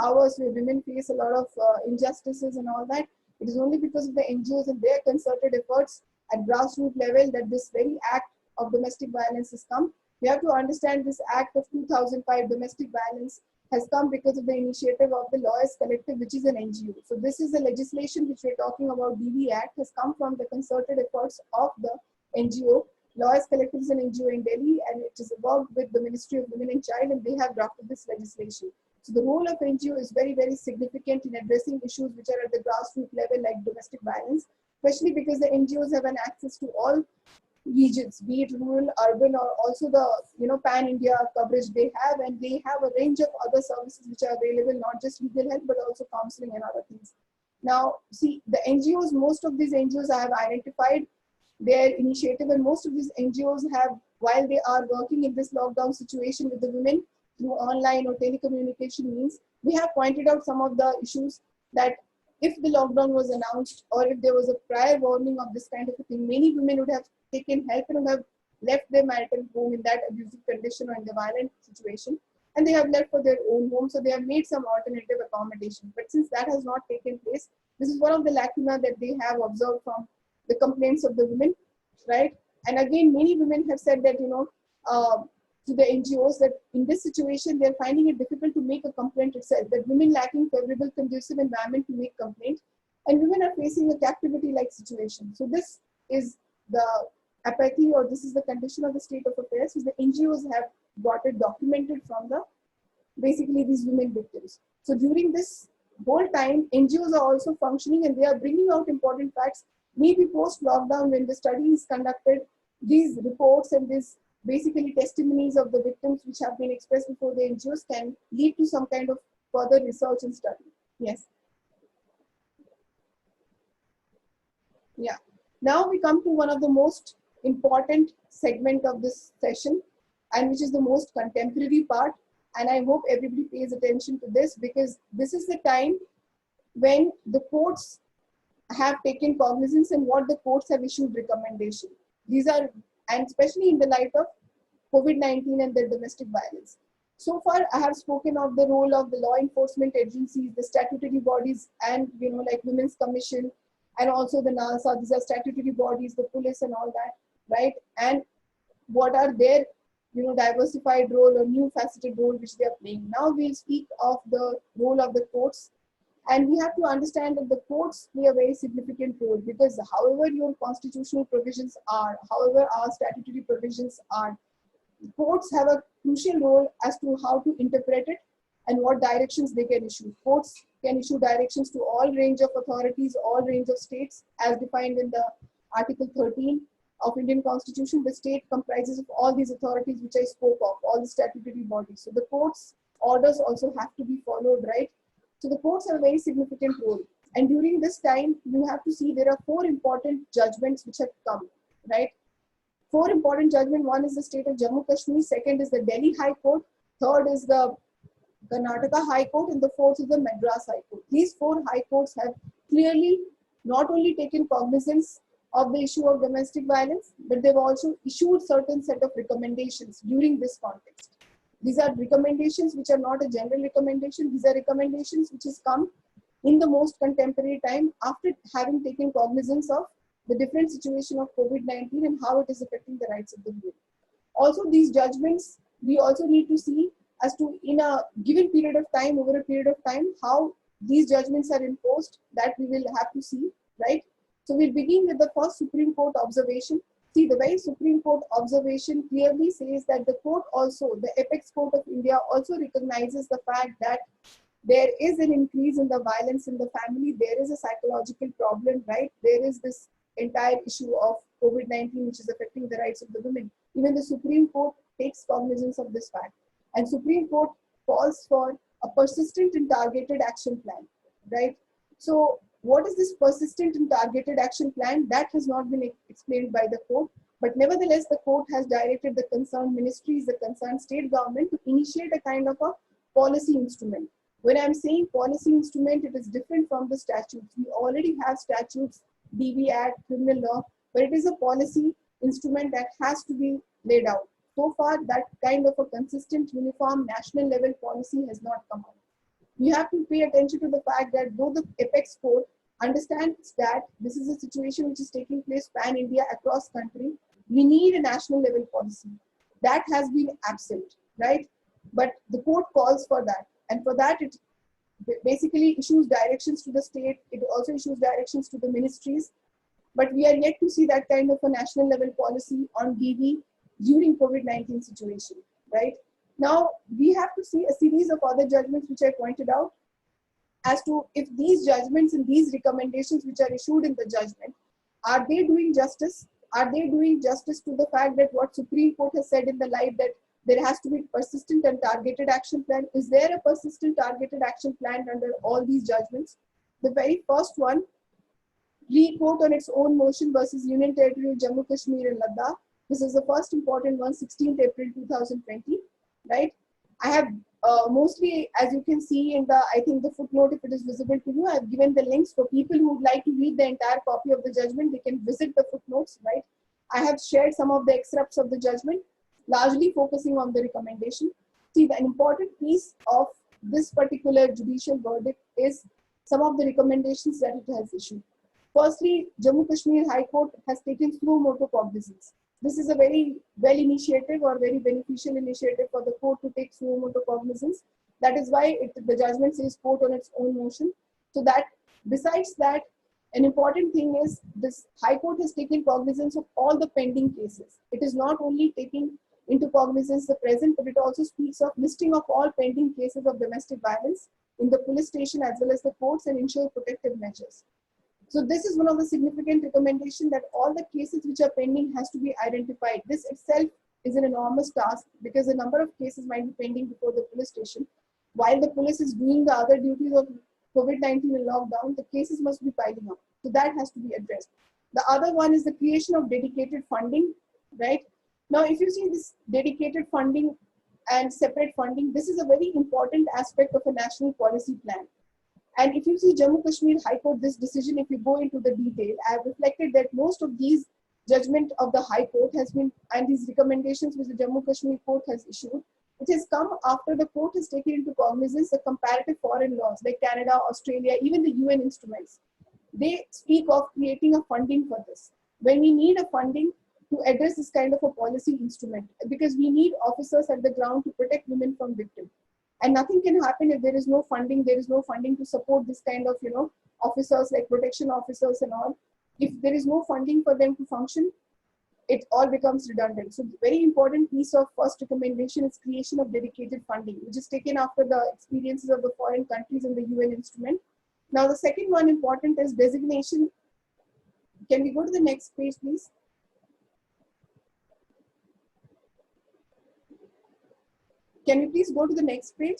ours where women face a lot of injustices and all that, it is only because of the NGOs and their concerted efforts at grassroots level that this very act of domestic violence has come. We have to understand this Act of 2005, domestic violence, has come because of the initiative of the Lawyers Collective, which is an NGO. So this is the legislation which we're talking about, DV Act, has come from the concerted efforts of the NGO. Lawyers Collective is an NGO in Delhi, and it is worked with the Ministry of Women and Child, and they have drafted this legislation. So the role of NGO is very, very significant in addressing issues which are at the grassroots level like domestic violence, especially because the NGOs have an access to all regions, be it rural, urban, or also the pan-India coverage they have, and they have a range of other services which are available, not just legal help, but also counseling and other things. Now, see, the NGOs, most of these NGOs I have identified their initiative, and most of these NGOs have, while they are working in this lockdown situation with the women through online or telecommunication means, we have pointed out some of the issues that if the lockdown was announced or if there was a prior warning of this kind of a thing, many women would have taken help and would have left their marital home in that abusive condition or in the violent situation, and they have left for their own home. So they have made some alternative accommodation. But since that has not taken place, this is one of the lacuna that they have observed from the complaints of the women, right? And again, many women have said that, to the NGOs that in this situation, they're finding it difficult to make a complaint itself, that women lacking favorable conducive environment to make complaint, and women are facing a captivity-like situation. So this is the apathy, or this is the condition of the state of affairs. So the NGOs have got it documented from the, basically these women victims. So during this whole time, NGOs are also functioning and they are bringing out important facts. Maybe post-lockdown, when the study is conducted, these reports and these basically testimonies of the victims which have been expressed before the NGOs can lead to some kind of further research and study. Yes. Yeah. Now we come to one of the most important segment of this session, and which is the most contemporary part. And I hope everybody pays attention to this, because this is the time when the courts have taken cognizance and what the courts have issued recommendation. These are, and especially in the light of COVID-19 and the domestic violence. So far, I have spoken of the role of the law enforcement agencies, the statutory bodies, and like Women's Commission, and also the NALSA. These are statutory bodies, the police and all that, right? And what are their diversified role or new faceted role which they are playing. Now we'll speak of the role of the courts. And we have to understand that the courts play a very significant role, because however your constitutional provisions are, however our statutory provisions are, courts have a crucial role as to how to interpret it and what directions they can issue. Courts can issue directions to all range of authorities, all range of states as defined in the Article 13. of Indian Constitution, the state comprises of all these authorities which I spoke of, all the statutory bodies. So the court's orders also have to be followed, right? So the courts have a very significant role. And during this time, you have to see there are 4 important judgments which have come, right? 4 important judgments. One is the state of Jammu Kashmir, second is the Delhi High Court, third is the Karnataka High Court, and the fourth is the Madras High Court. These 4 high courts have clearly not only taken cognizance of the issue of domestic violence, but they've also issued certain set of recommendations during this context. These are recommendations which are not a general recommendation. These are recommendations which has come in the most contemporary time after having taken cognizance of the different situation of COVID-19 and how it is affecting the rights of the women. Also, these judgments, we also need to see as to in a given period of time, over a period of time, how these judgments are imposed, that we will have to see, right? So we'll begin with the first Supreme Court observation. See, the very Supreme Court observation clearly says that the court also, the Apex Court of India also recognizes the fact that there is an increase in the violence in the family. There is a psychological problem, right? There is this entire issue of COVID-19 which is affecting the rights of the women. Even the Supreme Court takes cognizance of this fact. And Supreme Court calls for a persistent and targeted action plan, right? So what is this persistent and targeted action plan? That has not been explained by the court, but nevertheless, the court has directed the concerned ministries, the concerned state government to initiate a kind of a policy instrument. When I'm saying policy instrument, it is different from the statutes. We already have statutes, DV Act, criminal law, but it is a policy instrument that has to be laid out. So far, that kind of a consistent, uniform, national level policy has not come out. We have to pay attention to the fact that though the Apex Court understands that this is a situation which is taking place pan-India across country, we need a national level policy. That has been absent, right? But the court calls for that. And for that, it basically issues directions to the state. It also issues directions to the ministries. But we are yet to see that kind of a national level policy on DV during COVID-19 situation, right? Now, we have to see a series of other judgments which I pointed out as to if these judgments and these recommendations which are issued in the judgment, are they doing justice? Are they doing justice to the fact that what Supreme Court has said in the light that there has to be persistent and targeted action plan? Is there a persistent targeted action plan under all these judgments? The very first one, re-court on its own motion versus Union Territory of Jammu Kashmir and Ladakh. This is the first important one, 16th April 2020, right? I have mostly, as you can see in the, I think the footnote, if it is visible to you, I have given the links for people who would like to read the entire copy of the judgment. They can visit the footnotes, right? I have shared some of the excerpts of the judgment, largely focusing on the recommendation. See, the important piece of this particular judicial verdict is some of the recommendations that it has issued. Firstly, Jammu Kashmir High Court has taken suo motu cognizance. This is a very well initiative or very beneficial initiative for the court to take suo motu cognizance. That is why the judgment says court on its own motion. So that besides that, an important thing is this High Court has taken cognizance of all the pending cases. It is not only taking into cognizance the present, but it also speaks of listing of all pending cases of domestic violence in the police station as well as the courts and ensure protective measures. So this is one of the significant recommendations that all the cases which are pending has to be identified. This itself is an enormous task because a number of cases might be pending before the police station. While the police is doing the other duties of COVID-19 and lockdown, the cases must be piling up. So that has to be addressed. The other one is the creation of dedicated funding, right? Now, if you see this dedicated funding and separate funding, this is a very important aspect of a national policy plan. And if you see Jammu Kashmir High Court, this decision, if you go into the detail, I have reflected that most of these judgment of the High Court has been, and these recommendations which the Jammu Kashmir Court has issued, it has come after the court has taken into cognizance the comparative foreign laws like Canada, Australia, even the UN instruments. They speak of creating a funding for this. When we need a funding to address this kind of a policy instrument, because we need officers at the ground to protect women from victims. And nothing can happen if there is no funding. There is no funding to support this kind of, officers like protection officers and all. If there is no funding for them to function, it all becomes redundant. So the very important piece of first recommendation is creation of dedicated funding, which is taken after the experiences of the foreign countries in the UN instrument. Now, the second one important is designation. Can we go to the next page, please? Can we please go to the next page?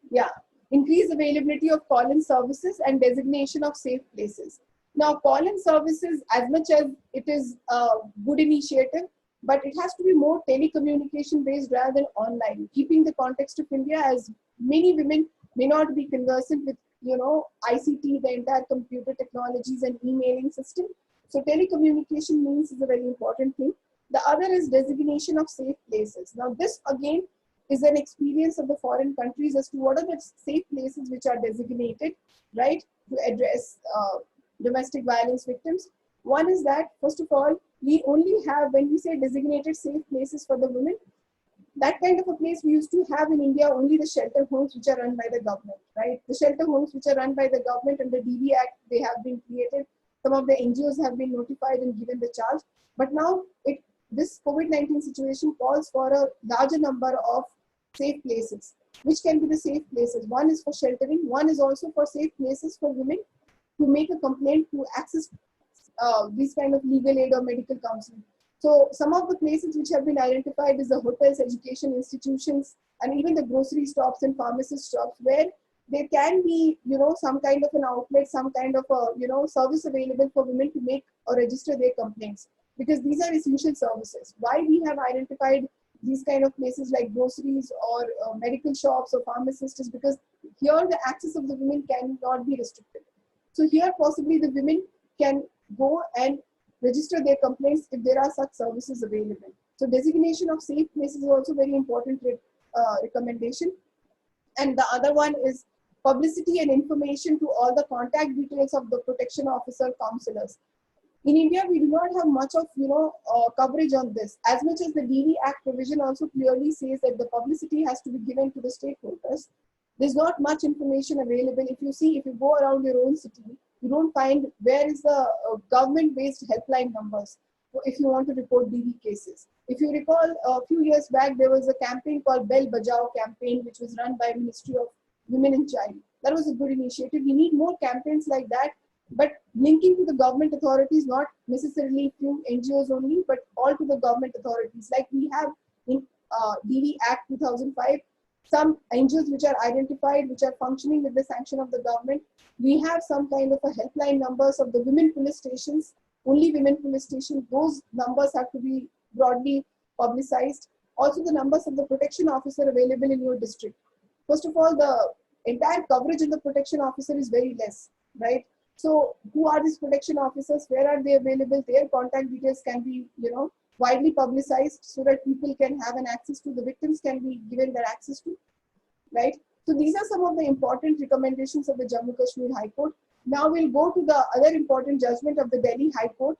Yeah, increase availability of call-in services and designation of safe places. Now, call-in services, as much as it is a good initiative, but it has to be more telecommunication based rather than online, keeping the context of India, as many women may not be conversant with, ICT, the entire computer technologies and emailing system. So telecommunication means is a very important thing. The other is designation of safe places. Now, this again is an experience of the foreign countries as to what are the safe places which are designated, right, to address domestic violence victims. One is that, first of all, we only have, when we say designated safe places for the women, that kind of a place we used to have in India, only the shelter homes which are run by the government, right? The shelter homes which are run by the government under DV Act, they have been created. Some of the NGOs have been notified and given the charge. But now this COVID-19 situation calls for a larger number of safe places, which can be the safe places. One is for sheltering, one is also for safe places for women to make a complaint, to access these kind of legal aid or medical counseling. So some of the places which have been identified is the hotels, education institutions, and even the grocery shops and pharmacist shops, where there can be, some kind of an outlet, some kind of a, service available for women to make or register their complaints, because these are essential services. Why we have identified these kind of places like groceries or medical shops or pharmacists is because here the access of the women cannot be restricted. So here possibly the women can go and register their complaints if there are such services available. So designation of safe places is also very important recommendation. And the other one is publicity and information to all the contact details of the protection officer counselors. In India, we do not have much of coverage on this. As much as the DV Act provision also clearly says that the publicity has to be given to the stakeholders, there's not much information available. If you go around your own city, you don't find where is the government-based helpline numbers if you want to report DV cases. If you recall, a few years back, there was a campaign called Bell Bajao campaign, which was run by Ministry of Women and Child. That was a good initiative. We need more campaigns like that, but linking to the government authorities, not necessarily through NGOs only, but all to the government authorities. Like we have in DV Act 2005, some NGOs which are identified, which are functioning with the sanction of the government. We have some kind of a helpline numbers of the women police stations, only women police stations. Those numbers have to be broadly publicized. Also the numbers of the protection officer available in your district. First of all, the entire coverage of the protection officer is very less, right? So who are these protection officers? Where are they available? Their contact details can be, widely publicized so that people can have an access to, the victims can be given their access to, right? So these are some of the important recommendations of the Jammu Kashmir High Court. Now we'll go to the other important judgment of the Delhi High Court.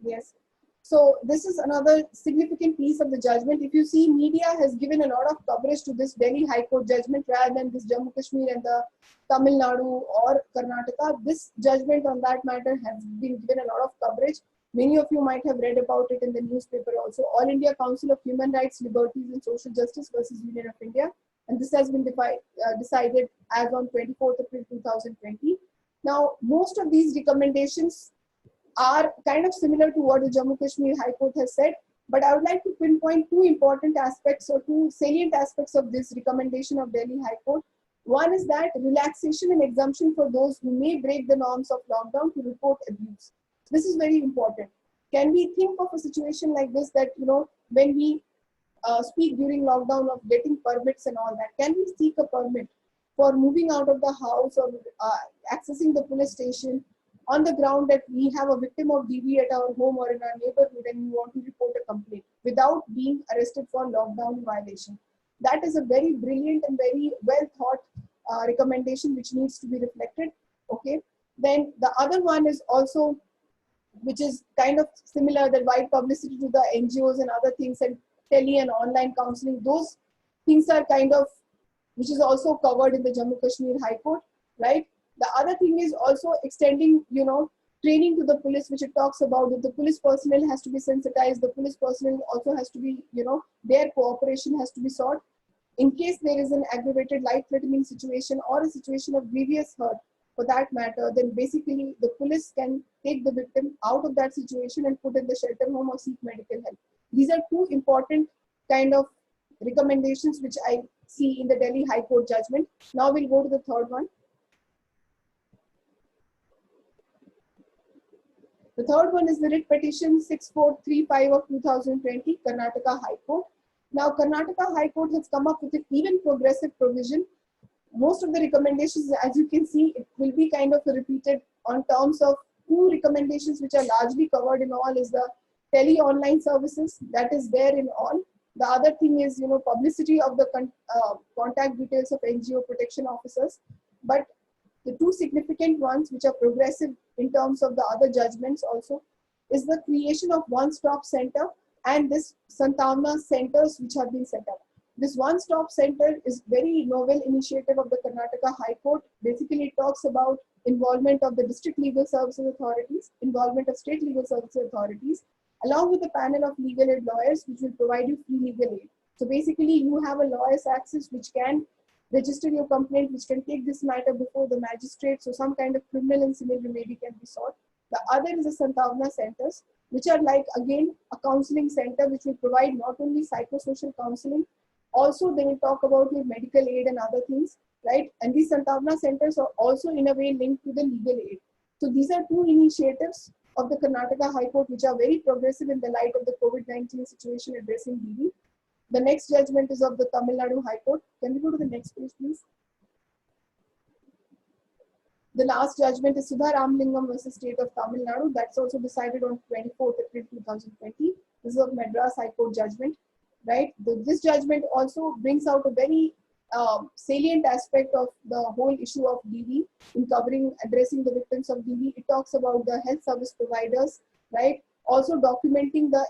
Yes. So this is another significant piece of the judgment. If you see, media has given a lot of coverage to this Delhi High Court judgment rather than this Jammu Kashmir and the Tamil Nadu or Karnataka. This judgment on that matter has been given a lot of coverage. Many of you might have read about it in the newspaper also. All India Council of Human Rights, Liberties and Social Justice versus Union of India. And this has been decided as on 24th April 2020. Now, most of these recommendations are kind of similar to what the Jammu Kashmir High Court has said, but I would like to pinpoint two important aspects or two salient aspects of this recommendation of Delhi High Court. One is that relaxation and exemption for those who may break the norms of lockdown to report abuse. This is very important. Can we think of a situation like this that, when we speak during lockdown of getting permits and all that, can we seek a permit for moving out of the house or accessing the police station on the ground that we have a victim of DV at our home or in our neighborhood and we want to report a complaint without being arrested for lockdown violation? That is a very brilliant and very well thought recommendation which needs to be reflected. Okay. Then the other one is also, which is kind of similar, that wide publicity to the NGOs and other things, and tele and online counseling. Those things are kind of, which is also covered in the Jammu Kashmir High Court, right? The other thing is also extending, training to the police, which it talks about that the police personnel has to be sensitized. The police personnel also has to be, their cooperation has to be sought. In case there is an aggravated life-threatening situation or a situation of grievous hurt, for that matter, then basically the police can take the victim out of that situation and put in the shelter home or seek medical help. These are two important kind of recommendations which I see in the Delhi High Court judgment. Now we'll go to the third one. The third one is the writ petition 6435 of 2020, Karnataka High Court. Now, Karnataka High Court has come up with an even progressive provision. Most of the recommendations, as you can see, it will be kind of repeated on terms of two recommendations which are largely covered in all is the tele online services that is there in all. The other thing is, publicity of the contact details of NGO protection officers. But the two significant ones which are progressive in terms of the other judgments also is the creation of one-stop center and this Santavna centers which have been set up. This one-stop center is very novel initiative of the Karnataka High Court. Basically, it talks about involvement of the district legal services authorities, involvement of state legal services authorities, along with a panel of legal aid lawyers which will provide you free legal aid. So basically, you have a lawyer's access which can register your complaint, which can take this matter before the magistrate, so some kind of criminal and civil remedy can be sought. The other is the Santavna centers, which are like, again, a counseling center which will provide not only psychosocial counseling, also they will talk about your medical aid and other things, right? And these Santavna centers are also in a way linked to the legal aid. So these are two initiatives of the Karnataka High Court which are very progressive in the light of the COVID-19 situation addressing DV. The next judgment is of the Tamil Nadu High Court. Can we go to the next page, please? The last judgment is Sudha Ramalingam versus State of Tamil Nadu. That's also decided on 24th April 2020. This is of Madras High Court judgment, right? This judgment also brings out a very salient aspect of the whole issue of DV in addressing the victims of DV. It talks about the health service providers, right? Also documenting the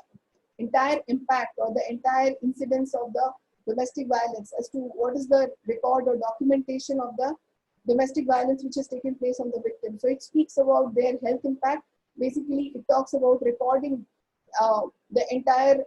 entire impact or the entire incidence of the domestic violence as to what is the record or documentation of the domestic violence which has taken place on the victim. So it speaks about their health impact. Basically, it talks about recording the entire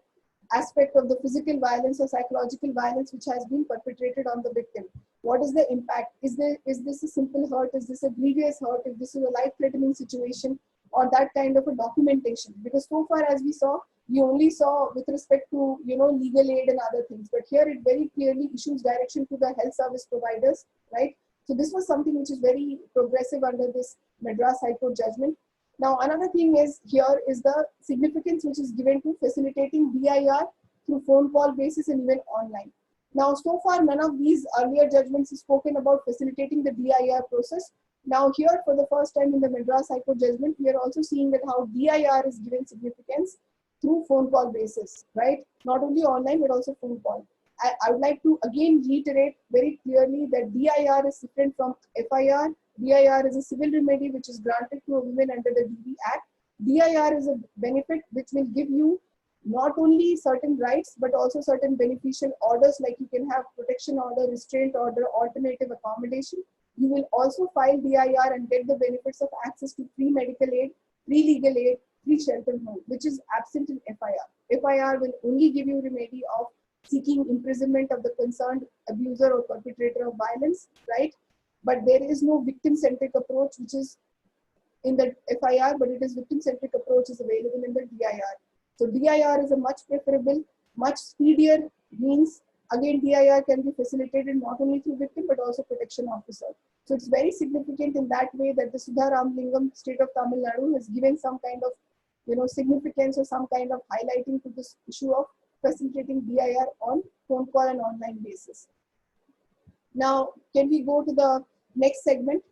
aspect of the physical violence or psychological violence which has been perpetrated on the victim. What is the impact? Is this a simple hurt? Is this a grievous hurt? If this is a life-threatening situation, or that kind of a documentation? Because so far as we saw, you only saw with respect to legal aid and other things, but here it very clearly issues direction to the health service providers, right? So this was something which is very progressive under this Madras High Court judgment. Now another thing is here is the significance which is given to facilitating DIR through phone call basis and even online. Now so far none of these earlier judgments is spoken about facilitating the DIR process. Now here for the first time in the Madras High Court judgment, we are also seeing that how DIR is given significance through phone call basis, right? Not only online, but also phone call. I would like to again reiterate very clearly that DIR is different from FIR. DIR is a civil remedy which is granted to a woman under the DV Act. DIR is a benefit which will give you not only certain rights, but also certain beneficial orders, like you can have protection order, restraint order, alternative accommodation. You will also file DIR and get the benefits of access to free medical aid, free legal aid, free shelter home, which is absent in FIR. FIR will only give you remedy of seeking imprisonment of the concerned abuser or perpetrator of violence, right? But there is no victim-centric approach, which is in the FIR, but it is victim-centric approach is available in the DIR. So DIR is a much preferable, much speedier means. Again, DIR can be facilitated not only through victim, but also protection officer. So it's very significant in that way that the Sudha Ramalingam State of Tamil Nadu has given some kind of significance or some kind of highlighting to this issue of facilitating DIR on phone call and online basis. Now, can we go to the next segment?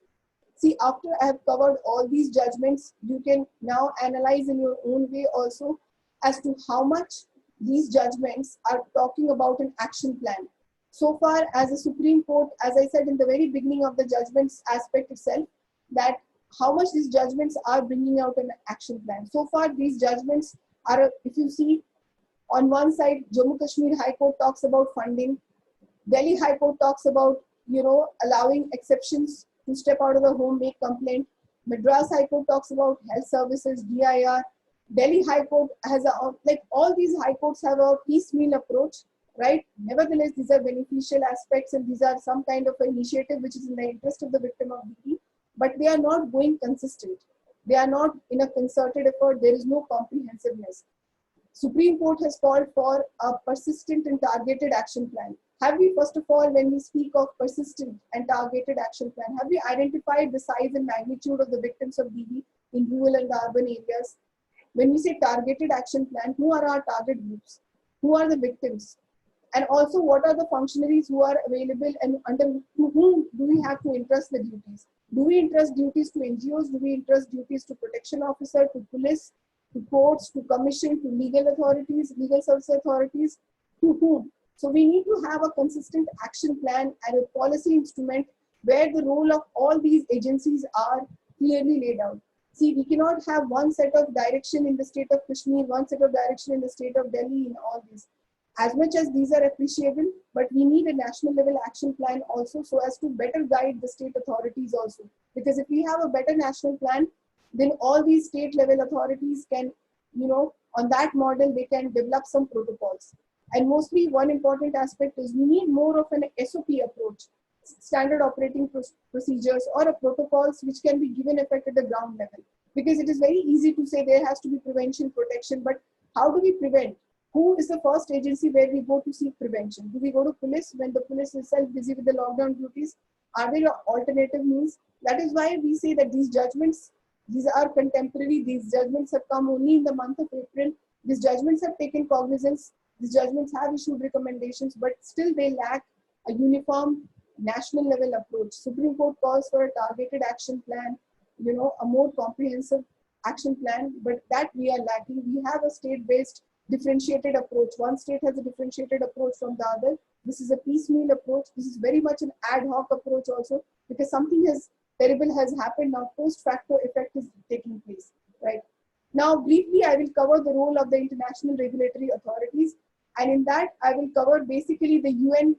See, after I have covered all these judgments, you can now analyze in your own way also as to how much these judgments are talking about an action plan. So far as the Supreme Court, as I said in the very beginning of the judgments aspect itself, that how much these judgments are bringing out an action plan. So far, these judgments are, if you see, on one side, Jammu Kashmir High Court talks about funding. Delhi High Court talks about, allowing exceptions to step out of the home, make complaint. Madras High Court talks about health services, DIR. Delhi High Court has all these high courts have a piecemeal approach, right? Nevertheless, these are beneficial aspects and these are some kind of initiative which is in the interest of the victim of DV, but they are not going consistent. They are not in a concerted effort. There is no comprehensiveness. Supreme Court has called for a persistent and targeted action plan. Have we, first of all, when we speak of persistent and targeted action plan, have we identified the size and magnitude of the victims of DV in rural and urban areas? When we say targeted action plan, who are our target groups? Who are the victims? And also, what are the functionaries who are available, and under whom do we have to entrust the duties? Do we entrust duties to NGOs? Do we entrust duties to protection officer, to police, to courts, to commission, to legal authorities, legal service authorities? To whom? So we need to have a consistent action plan and a policy instrument where the role of all these agencies are clearly laid out. See, we cannot have one set of direction in the state of Kashmir, one set of direction in the state of Delhi, in all these. As much as these are appreciable, but we need a national level action plan also, so as to better guide the state authorities also. Because if we have a better national plan, then all these state level authorities can, on that model, they can develop some protocols. And mostly one important aspect is we need more of an SOP approach, standard operating procedures or a protocols which can be given effect at the ground level. Because it is very easy to say there has to be prevention, protection, but how do we prevent? Who is the first agency where we go to seek prevention? Do we go to police when the police is self busy with the lockdown duties? Are there alternative means? That is why we say that these judgments, these are contemporary. These judgments have come only in the month of April. These judgments have taken cognizance. These judgments have issued recommendations, but still they lack a uniform national level approach. Supreme Court calls for a targeted action plan, a more comprehensive action plan, but that we are lacking. We have a state-based differentiated approach. One state has a differentiated approach from the other. This is a piecemeal approach. This is very much an ad hoc approach also, because something terrible has happened now. Post facto effect is taking place, right? Now, briefly, I will cover the role of the international regulatory authorities. And in that, I will cover basically the UN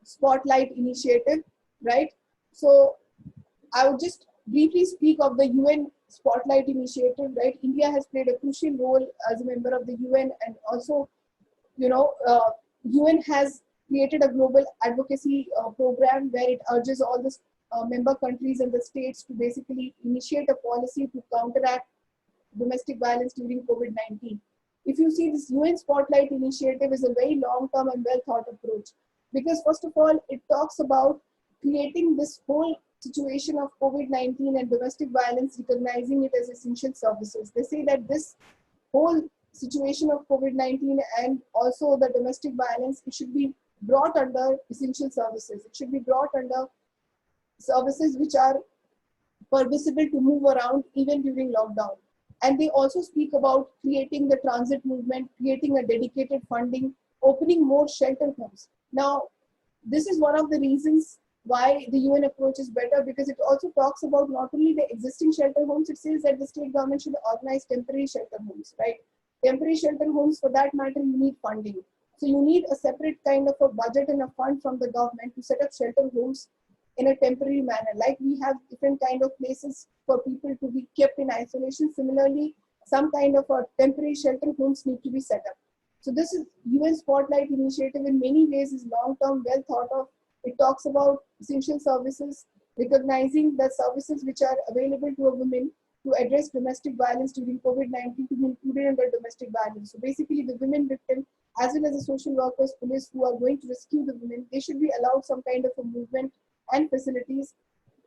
Spotlight Initiative, right? So I will just briefly speak of the UN Spotlight Initiative, right? India has played a crucial role as a member of the UN, and also, UN has created a global advocacy program where it urges all the member countries and the states to basically initiate a policy to counteract domestic violence during COVID-19. If you see, this UN Spotlight Initiative is a very long-term and well-thought approach, because first of all, it talks about creating this whole situation of COVID-19 and domestic violence, recognizing it as essential services. They say that this whole situation of COVID-19 and also the domestic violence, it should be brought under essential services. It should be brought under services which are permissible to move around even during lockdown. And they also speak about creating the transit movement, creating a dedicated funding, opening more shelter homes. Now, this is one of the reasons why the UN approach is better, because it also talks about not only the existing shelter homes, it says that the state government should organize temporary shelter homes, right? Temporary shelter homes, for that matter, you need funding. So you need a separate kind of a budget and a fund from the government to set up shelter homes in a temporary manner. Like we have different kind of places for people to be kept in isolation. Similarly, some kind of a temporary shelter homes need to be set up. So this is UN Spotlight Initiative in many ways is long-term, well thought of. It talks about essential services, recognizing the services which are available to a woman to address domestic violence during COVID-19 to be included under domestic violence. So basically the women victim, as well as the social workers, police who are going to rescue the women, they should be allowed some kind of a movement and facilities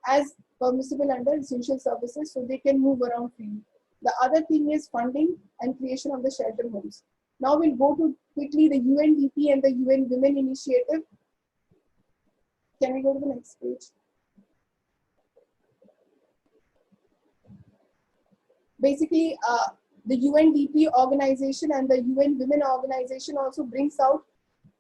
as permissible under essential services so they can move around freely. The other thing is funding and creation of the shelter homes. Now we'll go to quickly the UNDP and the UN Women Initiative. Can we go to the next page? Basically, the UNDP organization and the UN Women organization also brings out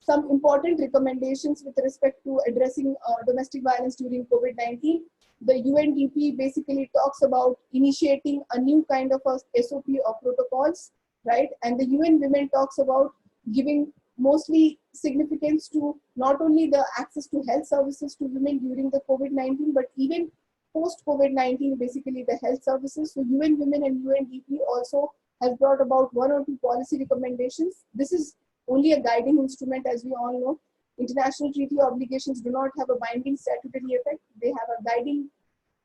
some important recommendations with respect to addressing domestic violence during COVID-19. The UNDP basically talks about initiating a new kind of a SOP or protocols, right? And the UN Women talks about giving mostly significance to not only the access to health services to women during the COVID-19, but even post-COVID-19, basically the health services. So UN Women and UNDP also has brought about 1 or 2 policy recommendations. This is only a guiding instrument, as we all know. International treaty obligations do not have a binding statutory effect. They have a guiding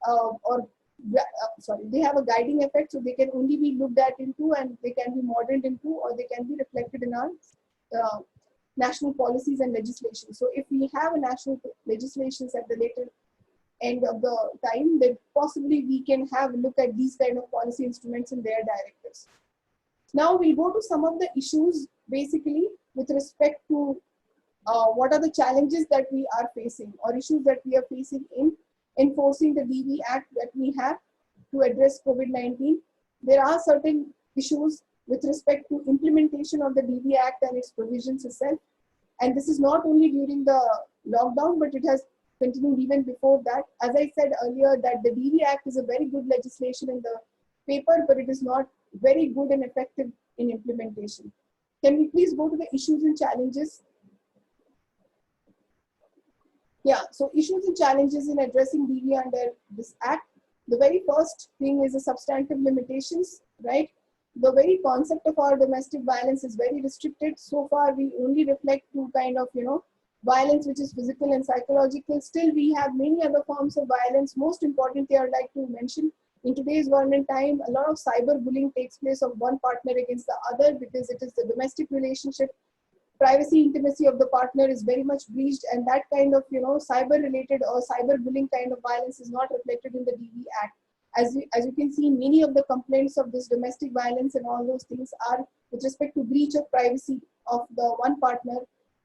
or they have a guiding effect, so they can only be looked at into, and they can be modeled into, or they can be reflected in our uh, national policies and legislation. So if we have a national legislations at the later end of the time, then possibly we can have a look at these kind of policy instruments and their directives. Now we'll go to some of the issues basically with respect to what are the challenges that we are facing, or issues that we are facing in enforcing the DV Act that we have to address COVID-19. There are certain issues with respect to implementation of the DV Act and its provisions itself. And this is not only during the lockdown, but it has continued even before that. As I said earlier, that the DV Act is a very good legislation in the paper, but it is not very good and effective in implementation. Can we please go to the issues and challenges? Yeah, so issues and challenges in addressing DV under this act. The very first thing is the substantive limitations, right? The very concept of our domestic violence is very restricted. So far, we only reflect to kind of, violence which is physical and psychological. Still, we have many other forms of violence. Most importantly, I would like to mention, in today's world and time, a lot of cyberbullying takes place of one partner against the other, because it is the domestic relationship. Privacy, intimacy of the partner is very much breached, and that kind of, cyber-related or cyberbullying kind of violence is not reflected in the DV Act. As you can see, many of the complaints of this domestic violence and all those things are with respect to breach of privacy of the one partner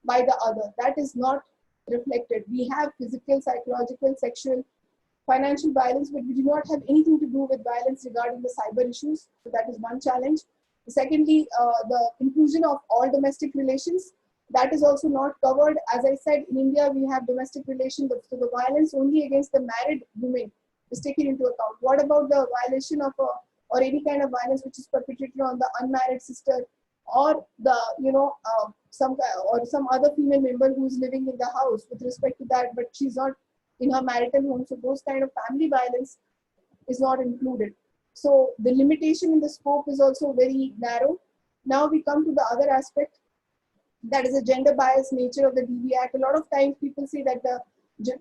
by the other. That is not reflected. We have physical, psychological, sexual, financial violence, but we do not have anything to do with violence regarding the cyber issues. So that is one challenge. Secondly, the inclusion of all domestic relations, that is also not covered. As I said, in India, we have domestic relations, so the violence only against the married women is taken into account. What about the violation of or any kind of violence which is perpetrated on the unmarried sister, or the some other female member who is living in the house with respect to that, but she's not in her marital home? So those kind of family violence is not included. So the limitation in the scope is also very narrow. Now we come to the other aspect, that is the gender bias nature of the DV Act. A lot of times people say that the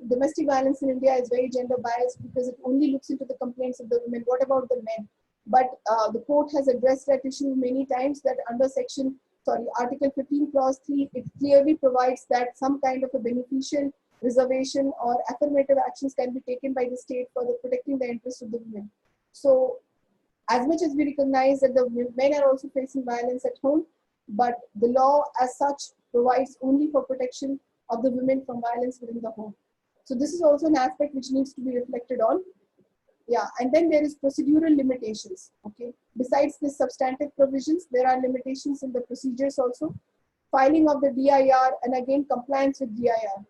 domestic violence in India is very gender biased because it only looks into the complaints of the women. What about the men? But the court has addressed that issue many times, that under Article 15 Clause 3, it clearly provides that some kind of a beneficial reservation or affirmative actions can be taken by the state for the protecting the interests of the women. So as much as we recognize that the men are also facing violence at home, but the law as such provides only for protection of the women from violence within the home. So this is also an aspect which needs to be reflected on. Yeah, and then there is procedural limitations. Okay, besides the substantive provisions, there are limitations in the procedures also. Filing of the DIR, and again compliance with DIR.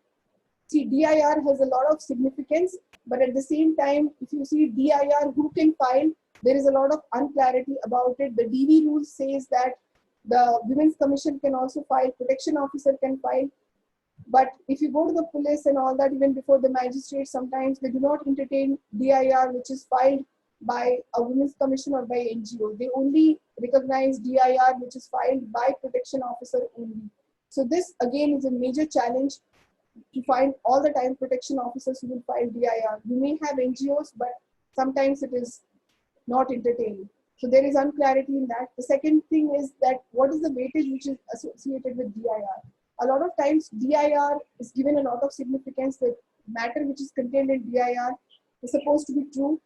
See, DIR has a lot of significance, but at the same time, if you see DIR, who can file, there is a lot of unclarity about it. The DV rule says that the Women's Commission can also file, protection officer can file. But if you go to the police and all that, even before the magistrate, sometimes they do not entertain DIR, which is filed by a Women's Commission or by NGO. They only recognize DIR, which is filed by protection officer only. So this again is a major challenge, to find all the time protection officers who will file DIR. You may have NGOs, but sometimes it is not entertained. So there is unclarity in that. The second thing is that what is the weightage which is associated with DIR? A lot of times DIR is given a lot of significance. The matter which is contained in DIR is supposed to be true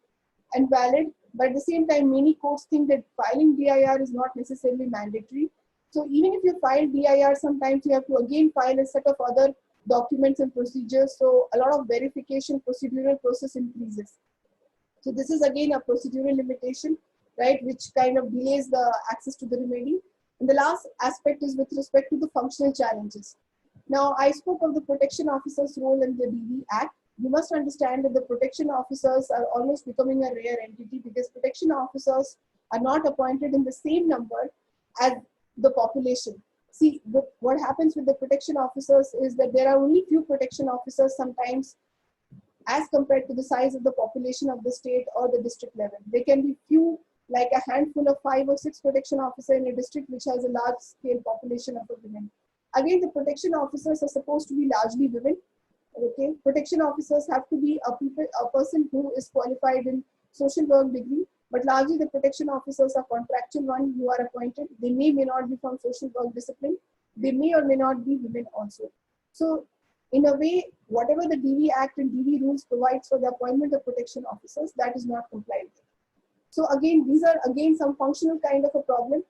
and valid, but at the same time, many courts think that filing DIR is not necessarily mandatory. So even if you file DIR, sometimes you have to again file a set of other documents and procedures. So a lot of verification procedural process increases. So this is again a procedural limitation, right, which kind of delays the access to the remedy. And the last aspect is with respect to the functional challenges. Now, I spoke of the protection officer's role in the DV Act. You must understand that the protection officers are almost becoming a rare entity, because protection officers are not appointed in the same number as the population. See, what happens with the protection officers is that there are only few protection officers sometimes as compared to the size of the population of the state or the district level. There can be few, like a handful of 5 or 6 protection officers in a district which has a large scale population of women. Again, the protection officers are supposed to be largely women. Okay, protection officers have to be a person who is qualified in social work degree, but largely the protection officers are contractual ones who are appointed. They may not be from social work discipline. They may or may not be women also. So in a way, whatever the DV Act and DV rules provides for the appointment of protection officers, that is not complied with. So again, these are again some functional kind of a problem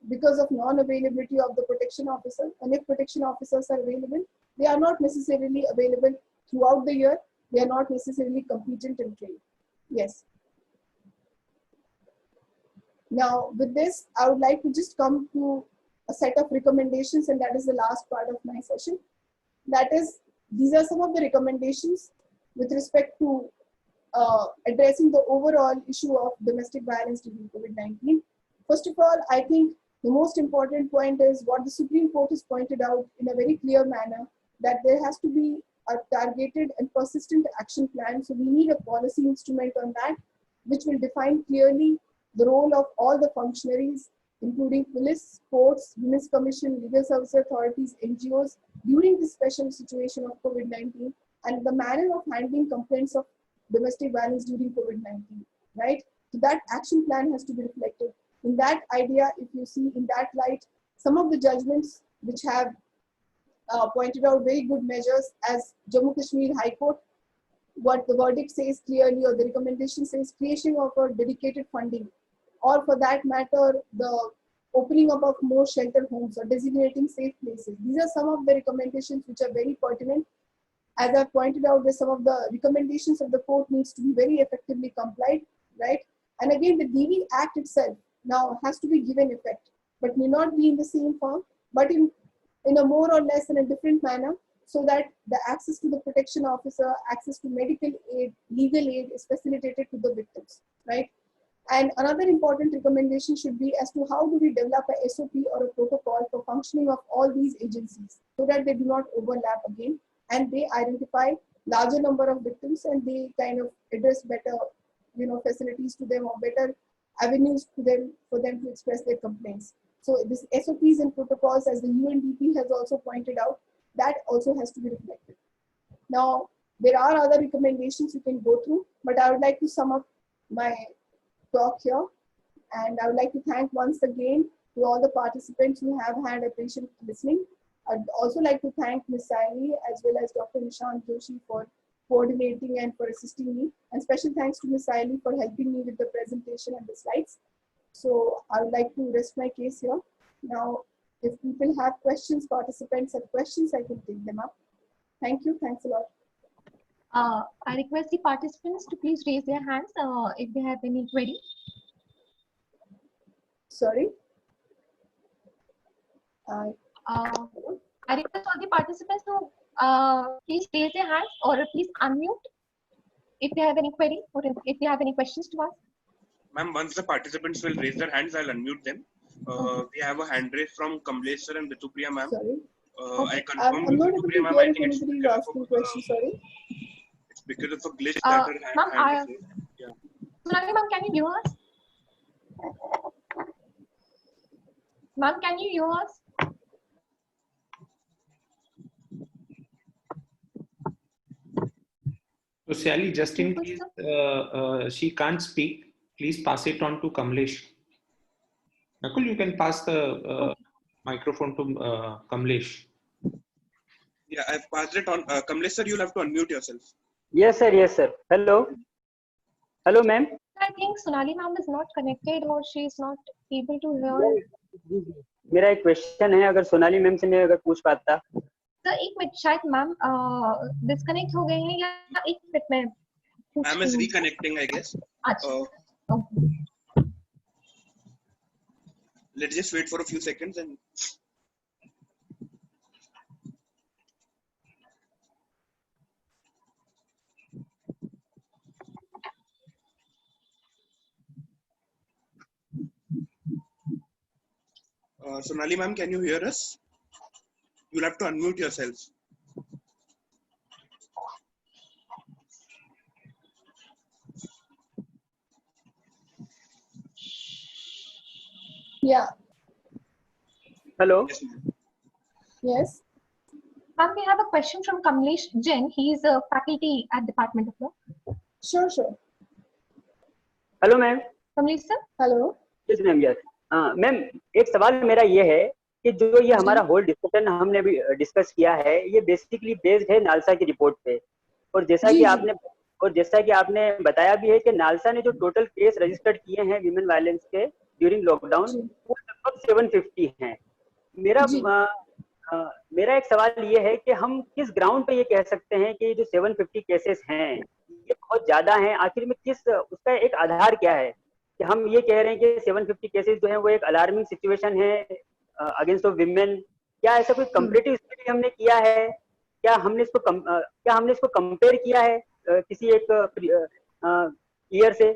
because of non-availability of the protection officer. And if protection officers are available, they are not necessarily available throughout the year. They are not necessarily competent and trained. Yes. Now, with this, I would like to just come to a set of recommendations, and that is the last part of my session. That is, these are some of the recommendations with respect to addressing the overall issue of domestic violence during COVID-19. First of all, I think the most important point is what the Supreme Court has pointed out in a very clear manner, that there has to be a targeted and persistent action plan. So we need a policy instrument on that, which will define clearly the role of all the functionaries, including police, courts, women's commission, legal service authorities, NGOs, during this special situation of COVID-19, and the manner of handling complaints of domestic violence during COVID-19, right? So that action plan has to be reflected. In that idea, if you see in that light, some of the judgments which have pointed out very good measures, as Jammu Kashmir High Court, what the verdict says clearly, or the recommendation says, creation of a dedicated funding, or for that matter, the opening up of more shelter homes or designating safe places. These are some of the recommendations which are very pertinent. As I pointed out, that some of the recommendations of the court needs to be very effectively complied, right? And again, the DV Act itself now has to be given effect, but may not be in the same form, but in a more or less in a different manner, so that the access to the protection officer, access to medical aid, legal aid is facilitated to the victims, right? And another important recommendation should be as to how do we develop a SOP or a protocol for functioning of all these agencies so that they do not overlap again, and they identify larger number of victims and they kind of address better, facilities to them or better avenues to them for them to express their complaints. So this SOPs and protocols, as the UNDP has also pointed out, that also has to be reflected. Now, there are other recommendations you can go through, but I would like to sum up my talk here. And I would like to thank once again to all the participants who have had a patient listening. I'd also like to thank Ms. Saili as well as Dr. Nishant Joshi for coordinating and for assisting me. And special thanks to Ms. Saili for helping me with the presentation and the slides. So I would like to rest my case here. Now, if people have questions, participants have questions, I can take them up. Thank you. Thanks a lot. I request the participants to please raise their hands if they have any query. Sorry. I request all the participants to please raise their hands or please unmute if they have any query or if they have any questions to ask. Ma'am, once the participants will raise their hands, I'll unmute them. We have a hand raise from Kamlesh sir and Ritupriya ma'am. Sorry. I confirm I'm not able to Ritupriya ma'am, hear I if think it's anybody is asking questions, sorry. it's because of a glitch that her hand is raised. Yeah. Sonali ma'am, can you hear us? Ma'am, can you hear us? So Sally, just in case she can't speak, please pass it on to Kamlesh. Nakul, you can pass the microphone to Kamlesh. Yeah, I've passed it on. Kamlesh sir, you'll have to unmute yourself. Yes, sir. Yes, sir. Hello. Hello, ma'am. I think Sonali ma'am is not connected or she is not able to hear. मेरा एक question है, अगर Sonali ma'am से मैं अगर पूछ पाता. Sir एक मिनट, शायद मैम डिस्कनेक्ट हो गए हैं या एक मिनट में. Ma'am is reconnecting, I guess. अच्छा. Let's just wait for a few seconds and. Sonali ma'am, can you hear us? You'll have to unmute yourself. Yeah. Hello. Yes, ma'am. Yes. Ma'am, we have a question from Kamlesh Jain. He is a faculty at Department of Law. Sure, sure. Hello ma'am. Kamlesh sir. Hello. Yes ma'am, yes. Ma'am, एक सवाल मेरा ये है कि जो ये हमारा whole discussion हमने अभी डिस्कस किया है, ये बेसिकली बेस्ड है नालसा की रिपोर्ट पे। और जैसा जी कि जी आपने बताया भी है कि नालसा ने जो टोटल केस रजिस्टर्ड किए हैं विमेन वायलेंस के ड्यूरिंग लॉकडाउन, जी वो लगभग 750 हैं। मेरा जी मेरा एक सवाल ये है कि हम किस ग्राउंड पे ये कह सकते हैं कि जो 750 केसेस हैं ये बहुत ज्यादा हैं? आखिर में किस उसका एक आधार क्या है कि हम ये कह रहे हैं कि 750 केसेस जो है वो एक अलार्मिंग सिचुएशन है अगेंस्ट ऑफ विमेन? क्या ऐसा कोई कंपेरेटिव स्टडी हमने किया है? क्या हमने इसको कंपेयर किया है किसी एक ईयर से,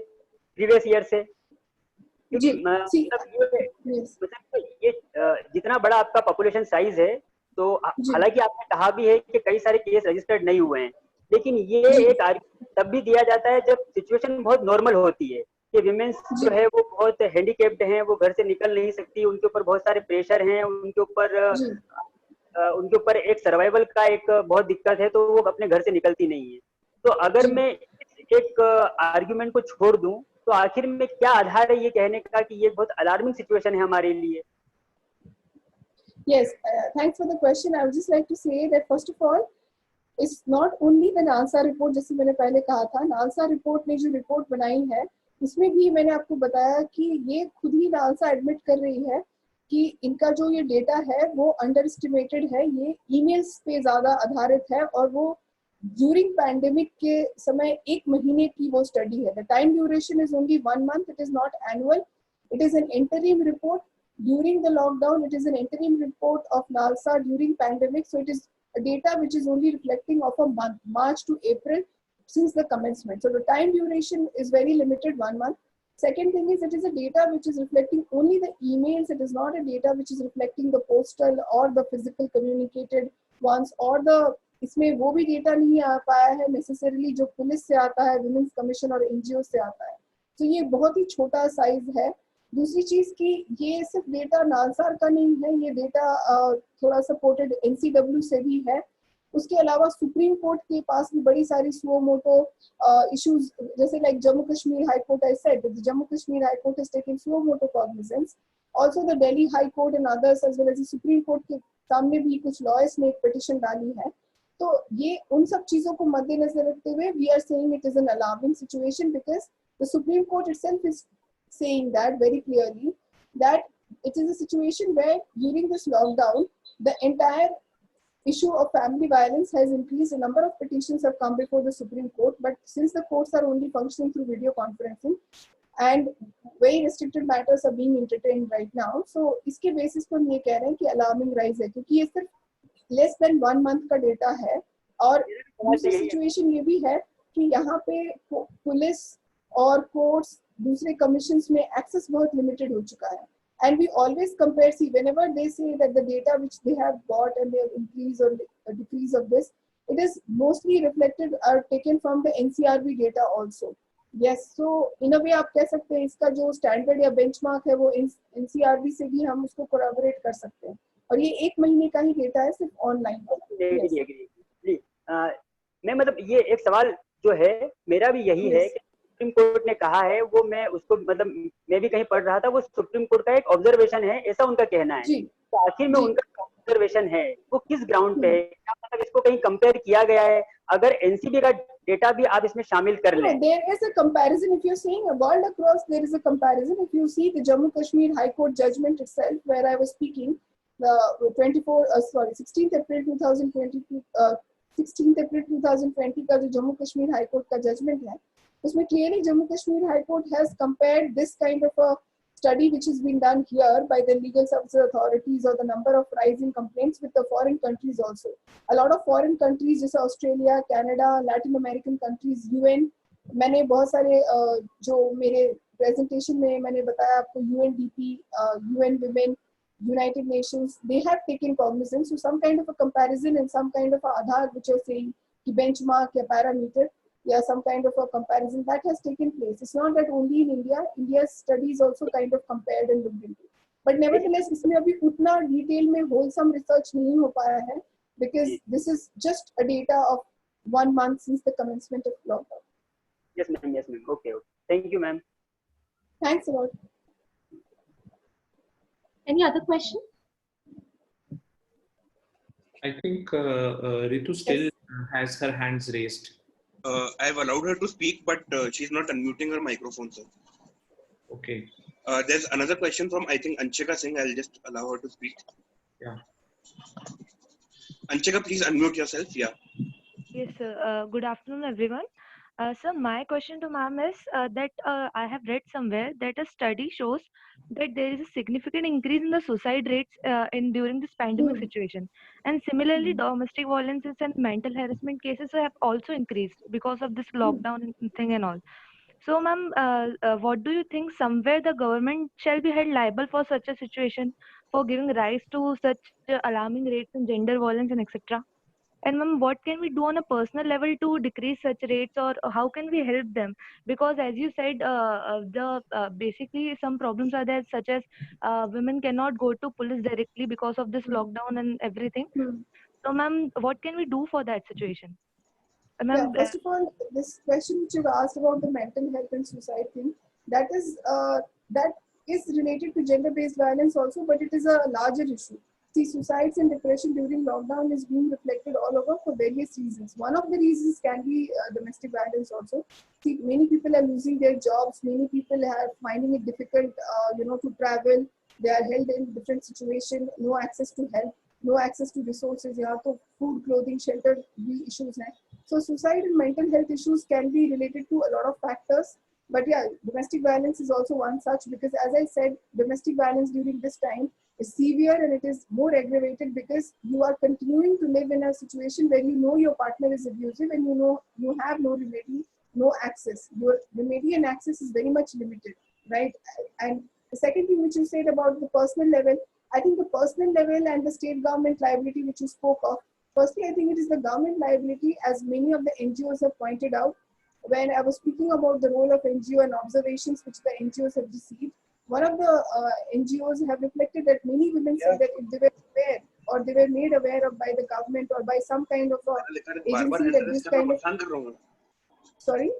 प्रीवियस ईयर से? क्योंकि जी सी यस ये जितना बड़ा आपका पॉपुलेशन साइज है, तो जी हालांकि आपने कहा भी है कि कई सारे केस रजिस्टर्ड नहीं हुए हैं, लेकिन ये जी एक आर्ग्यूमेंट तब भी दिया जाता है जब सिचुएशन बहुत नॉर्मल होती है कि विमेन्स जी जो है वो बहुत हैंडीकेप्ड हैं, वो घर से निकल नहीं सकती, उनके ऊपर बहुत सारे प्रेशर हैं, जी उनके ऊपर एक सर्वाइवल का एक बहुत दिक्कत है, तो वो अपने घर से निकलती नहीं है। तो अगर जी मैं एक आर्ग्यूमेंट को छोड़ दूं, तो आखिर में क्या आधार है ये कहने का कि ये बहुत अलार्मिंग सिचुएशन है हमारे लिए? Yes, thanks for the question. I would just like to say that first of all, it's not only the NALSA report, जैसे मैंने पहले कहा था, नालसा रिपोर्ट ने जो रिपोर्ट बनाई है उसमें भी मैंने आपको बताया कि ये खुद ही नालसा एडमिट कर रही है कि इनका जो ये डेटा है वो अंडर एस्टिमेटेड है, ये ईमेल्स पे ज्यादा आधारित है और वो ड्यूरिंग पैंडेमिक के समय 1 महीने की वो स्टडी है. The time duration is only 1 month, it is not annual, it is N interim report. During the lockdown, it is an interim report of NALSA during pandemic, so it is a data which is only reflecting of a month, March to April, since the commencement. So the time duration is very limited, 1 month. Second thing is, it is a data which is reflecting only the emails. It is not a data which is reflecting the postal or the physical communicated ones or the इसमें वो भी data नहीं आ पाया है necessarily जो police से आता है, वुमेन्स कमीशन और एनजीओ से आता है. तो ये बहुत ही छोटा साइज है. दूसरी चीज कि ये सिर्फ डेटा नालसार का नहीं है, ये डेटा थोड़ा सपोर्टेड एनसीडब्ल्यू से भी है. उसके अलावा सुप्रीम कोर्ट के पास भी बड़ी सारी सुओ मोटो इश्यूज, जैसे like Jammu Kashmir high court, I said that the Jammu Kashmir high court is taking suo motu cognizance. Also the Delhi high court and others as well as the supreme court के सामने भी कुछ lawyers ने एक पिटीशन डाली है. तो ये उन सब चीजों को मद्देनजर रखते हुए we are saying it is an alarming situation because the supreme court itself is saying that very clearly that it is a situation where during this lockdown the entire issue of family violence has increased. A number of petitions have come before the Supreme Court, but since the courts are only functioning through video conferencing and very restricted matters are being entertained right now, so iske basis पर हम ये कह रहे हैं कि alarming rise है क्योंकि ये सिर्फ less than 1 month का डेटा है. और दूसरी सिचुएशन ये भी है कि यहाँ पे पुलिस और कोर्ट्स दूसरे कमीशंस में एक्सेस बहुत लिमिटेड हो चुका है. And we always compare, see, whenever they say that the data which they have got and their increase or decrease of this, it is mostly reflected or taken from the NCRB data also. Yes, so in a way आप कह सकते हैं इसका जो standard या benchmark है वो NCRB से भी हम उसको कोलैबोरेट कर सकते हैं. और ये 1 महीने का ही डेटा है सिर्फ ऑनलाइन. मैं मतलब ये एक सवाल जो है मेरा भी यही है कि सुप्रीम कोर्ट ने कहा है, वो मैं उसको मतलब मैं भी कहीं पढ़ रहा था, वो सुप्रीम कोर्ट का एक ऑब्जर्वेशन है, ऐसा उनका कहना है. तो आखिर में उनका ऑब्जर्वेशन है वो किस ग्राउंड पे है? क्या मतलब इसको कहीं कंपेयर किया गया है? अगर एनसीबी का डेटा भी आप इसमें शामिल कर लें. There is a comparison. If you're saying a world across, there is a comparison. If you see the Jammu Kashmir High Court judgment itself, where I was speaking, the 16th April 2022, 16th April 2020 का जो Jammu Kashmir high court का judgement है, उसमें clearly Jammu Kashmir High Court has compared this kind of a study which has been done here by the legal services authorities or the number of rising complaints with the foreign countries also. A lot of foreign countries जैसे Australia, Canada, Latin American countries, UN, मैंने बहुत सारे जो मेरे presentation में मैंने बताया आपको UNDP, UN Women, United Nations, they have taken cognizance. So some kind of a comparison and some kind of a Aadhaar which you're saying कि benchmark या parameter या some kind of a comparison that has taken place. It's not that only in India. India's studies also kind of compared and looked into. But nevertheless, इसमें अभी उतना detail में wholesome research नहीं हो पाया है because this is just a data of 1 month since the commencement of lockdown. Yes, ma'am. Yes, ma'am. Okay. Thank you, ma'am. Thanks a lot. Any other question? I think Ritu still has her hands raised. I've allowed her to speak, but she's not unmuting her microphone, sir. Okay. There's another question from, I think, Anshika Singh. I'll just allow her to speak. Yeah. Anshika, please unmute yourself. Yeah. Yes, sir. Good afternoon, everyone. So my question to ma'am is that I have read somewhere that a study shows that there is a significant increase in the suicide rates in during this pandemic situation, and similarly, domestic violences and mental harassment cases have also increased because of this lockdown thing and all. So, ma'am, what do you think? Somewhere the government shall be held liable for such a situation, for giving rise to such alarming rates in gender violence and etc. And ma'am, what can we do on a personal level to decrease such rates, or how can we help them? Because as you said, the basically some problems are there, such as women cannot go to police directly because of this lockdown and everything. So, ma'am, what can we do for that situation? Yeah, Ma'am, first of all, this question which you've asked about the mental health and suicide thing, that is related to gender-based violence also, but it is a larger issue. See, suicides and depression during lockdown is being reflected all over for various reasons. One of the reasons can be domestic violence also. See, many people are losing their jobs. Many people are finding it difficult, to travel. They are held in different situations, no access to help, no access to resources. You have to food, clothing, shelter, the issues. So suicide and mental health issues can be related to a lot of factors. But yeah, domestic violence is also one such, because as I said, domestic violence during this time is severe and it is more aggravated because you are continuing to live in a situation where you know your partner is abusive and you know you have no remedy, no access. Your remedy and access is very much limited, right? And the second thing which you said about the personal level, I think the personal level and the state government liability which you spoke of, firstly, I think it is the government liability, as many of the NGOs have pointed out. When I was speaking about the role of NGO and observations which the NGOs have received, one of the NGOs have reflected that many women said that if they were aware or they were made aware of by the government or by some kind of agency that this kind of... Sorry?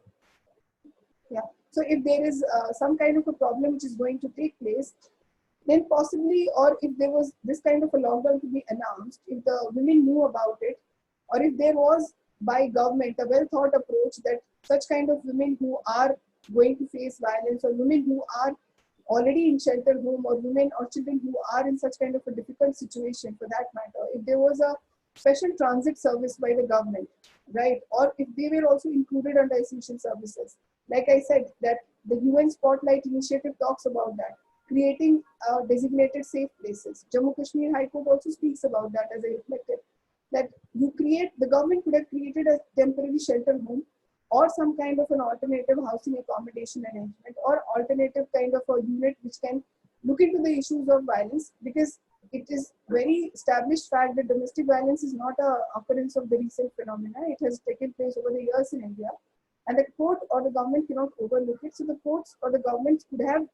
Yeah. So if there is some kind of a problem which is going to take place, then possibly, or if there was this kind of a lockdown to be announced, if the women knew about it, or if there was by government a well thought approach that such kind of women who are going to face violence, or women who are already in shelter home, or women or children who are in such kind of a difficult situation for that matter, if there was a special transit service by the government, right, or if they were also included under essential services. Like I said, that the UN Spotlight Initiative talks about that, creating designated safe places. Jammu Kashmir High Court also speaks about that, as I reflected, that the government could have created a temporary shelter home or some kind of an alternative housing accommodation arrangement or alternative kind of a unit which can look into the issues of violence, because it is very established fact that domestic violence is not a occurrence of the recent phenomena. It has taken place over the years in India, and the court or the government cannot overlook it. So the courts or the government could have,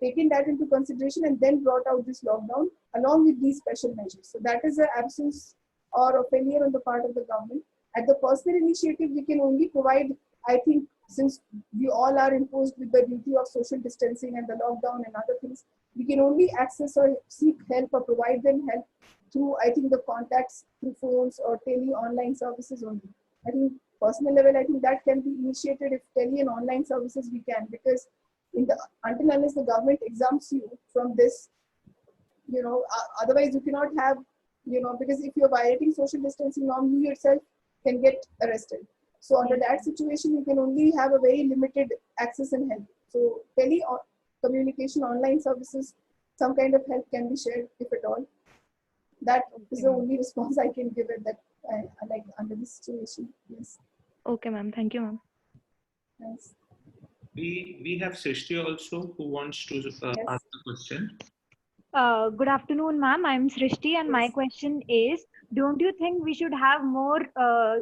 taken that into consideration and then brought out this lockdown along with these special measures. So that is an absence or a failure on the part of the government. At the personal initiative, we can only provide, I think, since we all are imposed with the duty of social distancing and the lockdown and other things, we can only access or seek help or provide them help through, I think, the contacts through phones or online services only. I think personal level, I think that can be initiated if and online services we can, because until unless the government exempts you from this, otherwise you cannot have, because if you're violating social distancing norm, you yourself can get arrested. So under that situation, you can only have a very limited access and help. So communication, online services, some kind of help can be shared if at all. That is the only response I can give it, that like under this situation. Yes. Okay, ma'am. Thank you, ma'am. Thanks. We have Srishti also who wants to ask a question. Good afternoon, ma'am. I'm Srishti, and my question is: don't you think we should have more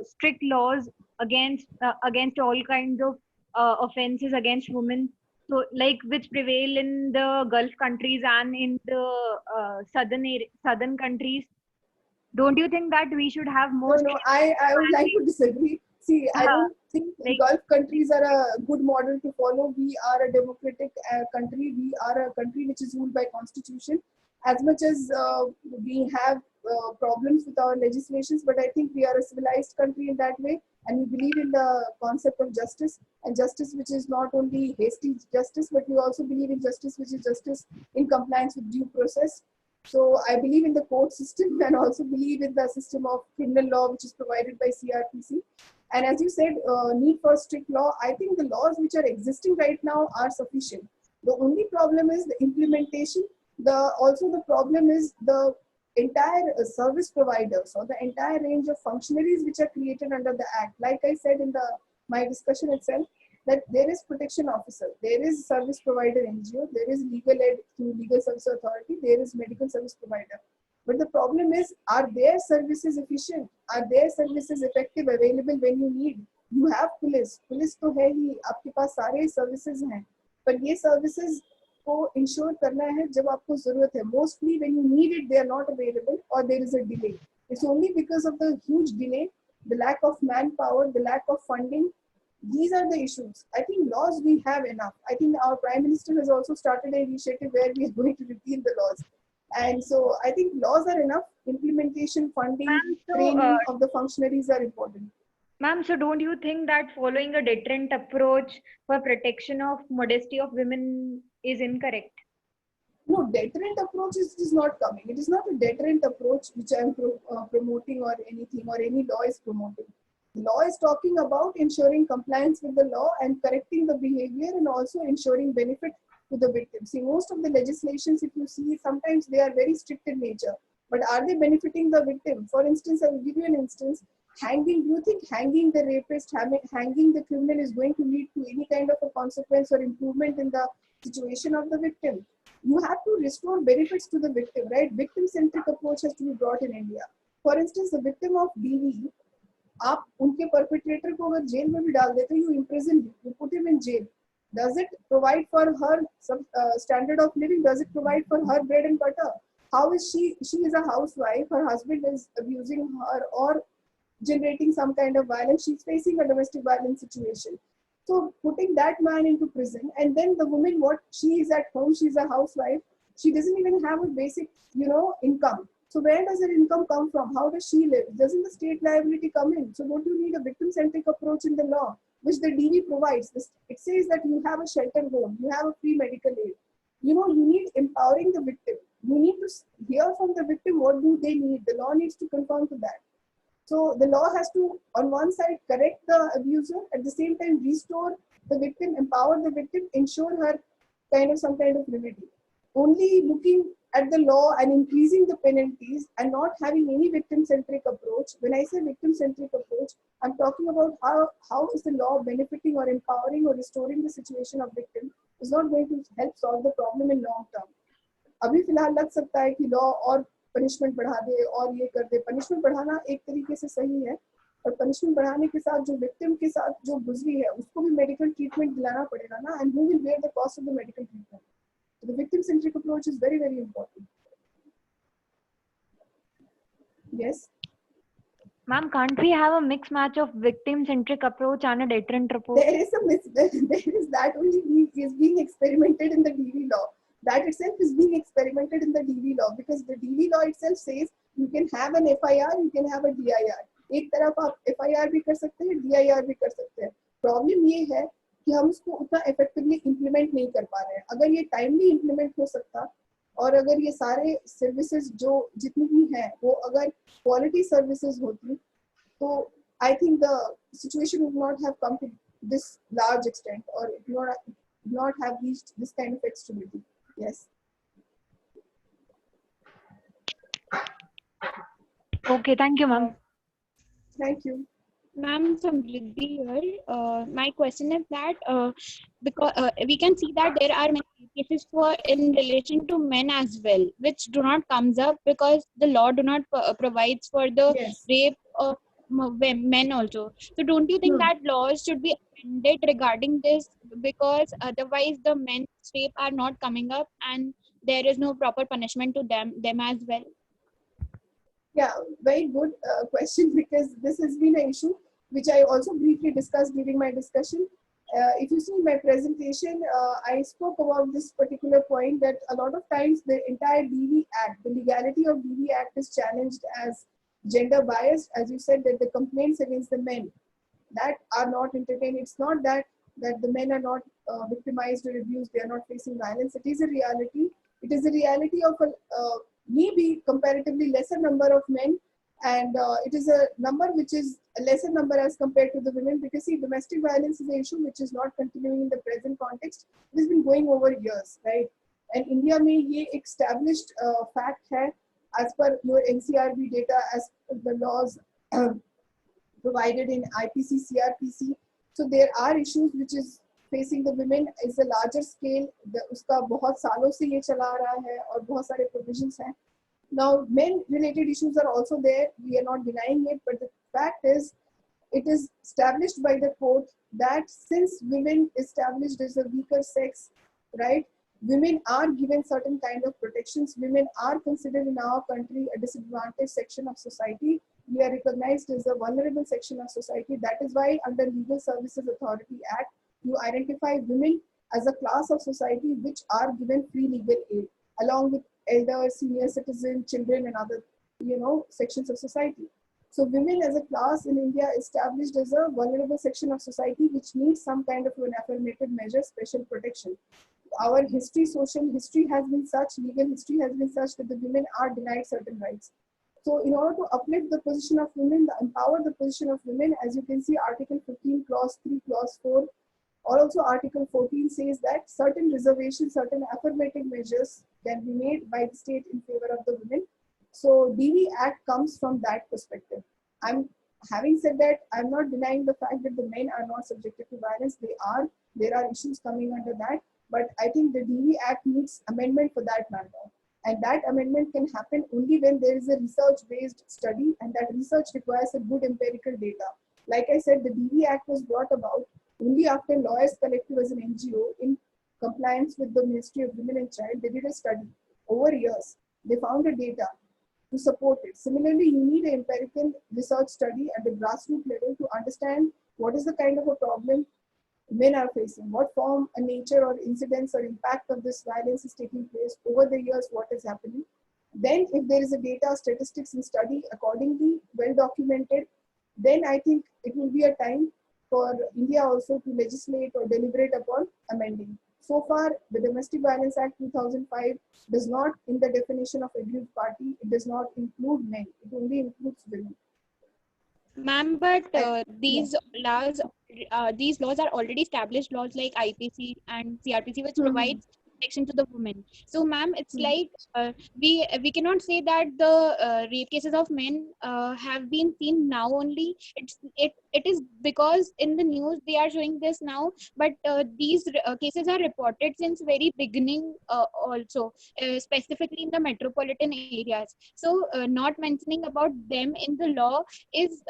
strict laws against all kinds of offenses against women? So, like which prevail in the Gulf countries and in the southern countries. Don't you think that we should have more? No, I would like to disagree. See, I don't think like- Gulf countries are a good model to follow. We are a democratic country. We are a country which is ruled by constitution. As much as we have problems with our legislations, but I think we are a civilized country in that way, and we believe in the concept of justice, and justice which is not only hasty justice, but we also believe in justice which is justice in compliance with due process. So I believe in the court system and also believe in the system of criminal law which is provided by CRPC. And as you said, need for strict law, I think the laws which are existing right now are sufficient. The only problem is the implementation. Also the problem is the entire service providers or the entire range of functionaries which are created under the Act. Like I said in my discussion itself, that there is protection officer, there is service provider NGO, there is legal aid through legal service authority, there is medical service provider. But the problem is, are their services efficient? Are their services effective, available when you need? You have police तो है ही, आपके पास सारे services हैं, पर ये services को ensure करना है जब आपको जरूरत है. Mostly when you need it, they are not available or there is a delay. It's only because of the huge delay, the lack of manpower, the lack of funding. These are the issues. I think laws we have enough. I think our Prime Minister has also started an initiative where we are going to repeal the laws. And so I think laws are enough. Implementation, funding, training of the functionaries are important. Ma'am, so don't you think that following a deterrent approach for protection of modesty of women is incorrect? No, deterrent approach is not coming. It is not a deterrent approach which I am promoting or anything or any law is promoting. The law is talking about ensuring compliance with the law and correcting the behavior and also ensuring benefit to the victim. See, most of the legislations, if you see, sometimes they are very strict in nature. But are they benefiting the victim? For instance, I will give you an instance. Hanging, do you think hanging the rapist, hanging the criminal is going to lead to any kind of a consequence or improvement in the situation of the victim? You have to restore benefits to the victim, right? Victim-centric approach has to be brought in India. For instance, the victim of DV, आप उनके perpetrator को अगर jail में भी डाल देते, you imprison him, you put him in jail. Does it provide for her some standard of living? Does it provide for her bread and butter? How is she? She is a housewife. Her husband is abusing her or generating some kind of violence. She's facing a domestic violence situation. So putting that man into prison, and then the woman, what she is at home, she's a housewife. She doesn't even have a basic, income. So where does her income come from? How does she live? Doesn't the state liability come in? So don't you need a victim-centric approach in the law, which the DV provides? It says that you have a shelter home, you have a free medical aid. You need empowering the victim. You need to hear from the victim what do they need. The law needs to conform to that. So the law has to, on one side, correct the abuser, at the same time restore the victim, empower the victim, ensure her some kind of remedy. Only looking at the law and increasing the penalties and not having any victim-centric approach. When I say victim-centric approach, I'm talking about how is the law benefiting or empowering or restoring the situation of victim is not going to help solve the problem in long term. अभी फिलहाल लग सकता है कि law और punishment बढ़ा दे और ये कर दे. Punishment बढ़ाना एक तरीके से सही है, और punishment बढ़ाने के साथ जो victim के साथ जो गुजरी है उसको भी medical treatment दिलाना पड़ेगा ना, and who will bear the cost of the medical treatment? So the victim-centric approach is very, very important. Yes. Ma'am, can't we have a mixed match of victim-centric approach and a deterrent approach? There is that only is being experimented in the DV law. That itself is being experimented in the DV law, because the DV law itself says you can have an FIR, you can have a DIR. एक तरफ आप FIR भी कर सकते हैं, DIR भी कर सकते हैं. Problem ये है कि हम उसको उतना effectively implement नहीं कर पा रहे हैं. अगर ये timely implement हो सकता, और अगर ये सारे services जो जितनी भी हैं वो अगर quality services होती, तो I think the situation would not have come to this large extent, or it would not have reached this kind of extremity. Yes. Okay, thank you, ma'am. Thank you. Ma'am, Samriddhi here. My question is that because we can see that there are many cases for in relation to men as well, which do not comes up because the law do not provides for the Yes. rape of men also. So don't you think that laws should be amended regarding this, because otherwise the men's rape are not coming up and there is no proper punishment to them as well? Yeah, very good question, because this has been an issue. which I also briefly discussed during my discussion. If you see my presentation, I spoke about this particular point that a lot of times the entire DV Act, the legality of DV Act is challenged as gender biased. As you said, that the complaints against the men that are not entertained. It's not that the men are not victimized or abused, they are not facing violence. It is a reality. It is a reality of a maybe comparatively lesser number of men, and it is a number which is a lesser number as compared to the women, because see, domestic violence is an issue which is not continuing in the present context. It has been going over years, right? And India में ये established fact है as per your NCRB data, as per the laws provided in IPC, CRPC. So there are issues which is facing the women is a larger scale. उसका बहुत सालों से ये चला आ रहा है और बहुत सारे provisions हैं. Now, men-related issues are also there. We are not denying it, but the fact is, it is established by the court that since women established as a weaker sex, right? Women are given certain kind of protections. Women are considered in our country a disadvantaged section of society. We are recognized as a vulnerable section of society. That is why under Legal Services Authority Act, you identify women as a class of society which are given free legal aid, along with elders, senior citizens, children, and other, sections of society. So women as a class in India established as a vulnerable section of society which needs some kind of an affirmative measure, special protection. Our history, social history has been such, legal history has been such that the women are denied certain rights. So in order to uplift the position of women, empower the position of women, as you can see, Article 15, Clause 3, Clause 4, or also Article 14 says that certain reservations, certain affirmative measures can be made by the state in favor of the women. So DV Act comes from that perspective. Having said that, I'm not denying the fact that the men are not subjected to violence. There are issues coming under that, but I think the DV Act needs amendment for that matter. And that amendment can happen only when there is a research-based study, and that research requires a good empirical data. Like I said, the DV Act was brought about only after Lawyers Collective as an NGO, in compliance with the Ministry of Women and Child, they did a study over years. They found the data to support it. Similarly, you need an empirical research study at the grassroots level to understand what is the kind of a problem men are facing, what form, a nature or incidence or impact of this violence is taking place over the years, what is happening. Then if there is a data, statistics and study accordingly, well documented, then I think it will be a time for India also to legislate or deliberate upon amending. So far, the Domestic Violence Act 2005 does not, in the definition of aggrieved party, it does not include men. It only includes women. Ma'am, but these laws are already established laws like IPC and CRPC, which provides protection to the women. So, ma'am, it's like we cannot say that the rape cases of men have been seen now only. It is because in the news they are showing this now, but these cases are reported since very beginning also, specifically in the metropolitan areas. So, not mentioning about them in the law is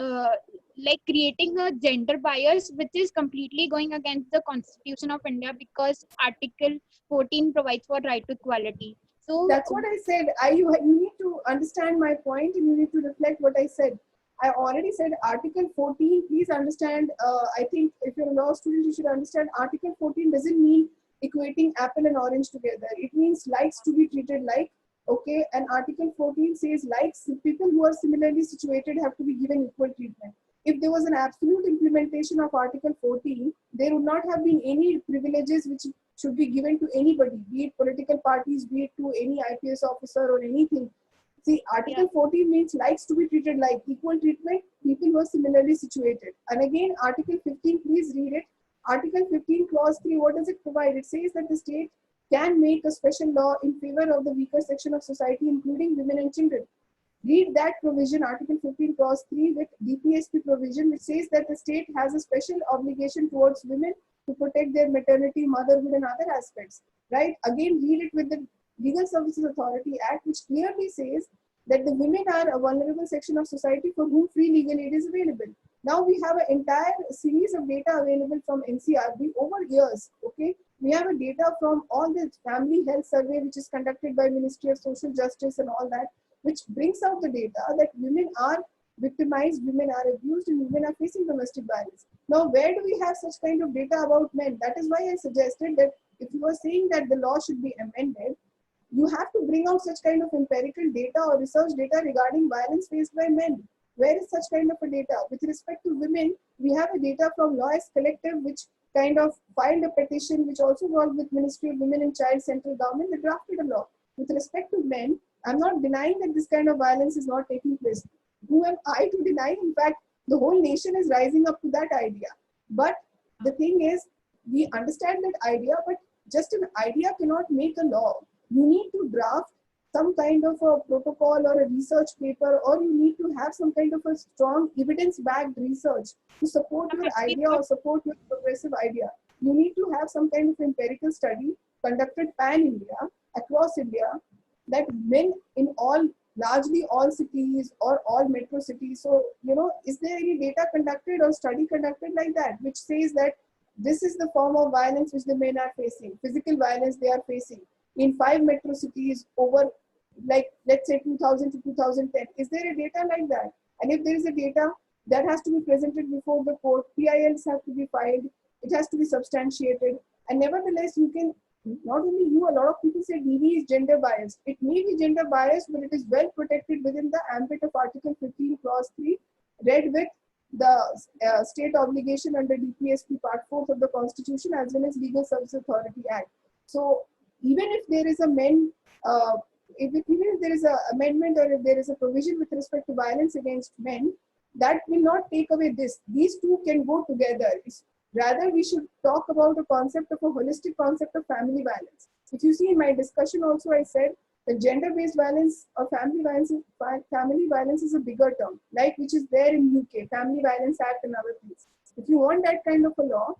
like creating a gender bias, which is completely going against the Constitution of India, because Article 14 provides for right to equality. So that's what I said. You need to understand my point, and you need to reflect what I said. I already said Article 14. Please understand. I think if you're a law student, you should understand Article 14 doesn't mean equating apple and orange together. It means likes to be treated like. Okay, and Article 14 says likes, people who are similarly situated have to be given equal treatment. If there was an absolute implementation of Article 14, there would not have been any privileges which should be given to anybody, be it political parties, be it to any IPS officer or anything. See, Article 14 means likes to be treated like, equal treatment, people who are similarly situated. And again, Article 15, please read it. Article 15, Clause 3, what does it provide? It says that the state can make a special law in favor of the weaker section of society, including women and children. Read that provision, Article 15, Clause 3, with DPSP provision, which says that the state has a special obligation towards women to protect their maternity, motherhood, and other aspects. Right? Again, read it with the Legal Services Authority Act, which clearly says that the women are a vulnerable section of society for whom free legal aid is available. Now we have an entire series of data available from NCRB over years. Okay, we have a data from all the family health survey, which is conducted by Ministry of Social Justice and all that, which brings out the data that women are victimized, women are abused, and women are facing domestic violence. Now, where do we have such kind of data about men? That is why I suggested that if you are saying that the law should be amended, you have to bring out such kind of empirical data or research data regarding violence faced by men. Where is such kind of a data? With respect to women, we have a data from Lawyers Collective, which kind of filed a petition, which also worked with Ministry of Women and Child Central Government. They drafted a law. With respect to men, I'm not denying that this kind of violence is not taking place. Who am I to deny? In fact, the whole nation is rising up to that idea. But the thing is, we understand that idea, but just an idea cannot make a law. You need to draft some kind of a protocol or a research paper, or you need to have some kind of a strong evidence-backed research to support your idea or support your progressive idea. You need to have some kind of empirical study conducted pan-India, across India, that men in all, largely all cities or all metro cities. So, is there any data conducted or study conducted like that, which says that this is the form of violence which the men are facing, physical violence they are facing in 5 metro cities over, like, let's say 2000 to 2010. Is there a data like that? And if there is a data, that has to be presented before the court. PILs have to be filed. It has to be substantiated. And nevertheless, you can, not only you, a lot of people say DV is gender biased. It may be gender biased, but it is well protected within the ambit of Article 15, Clause 3, read with the state obligation under DPSP Part 4 of the Constitution, as well as Legal Service Authority Act. So even if there is a even if there is an amendment, or if there is a provision with respect to violence against men, that will not take away this. These two can go together. Rather, we should talk about a concept of a holistic concept of family violence. If you see in my discussion also, I said that gender-based violence or family violence is a bigger term, like which is there in UK, Family Violence Act and other things. If you want that kind of a law,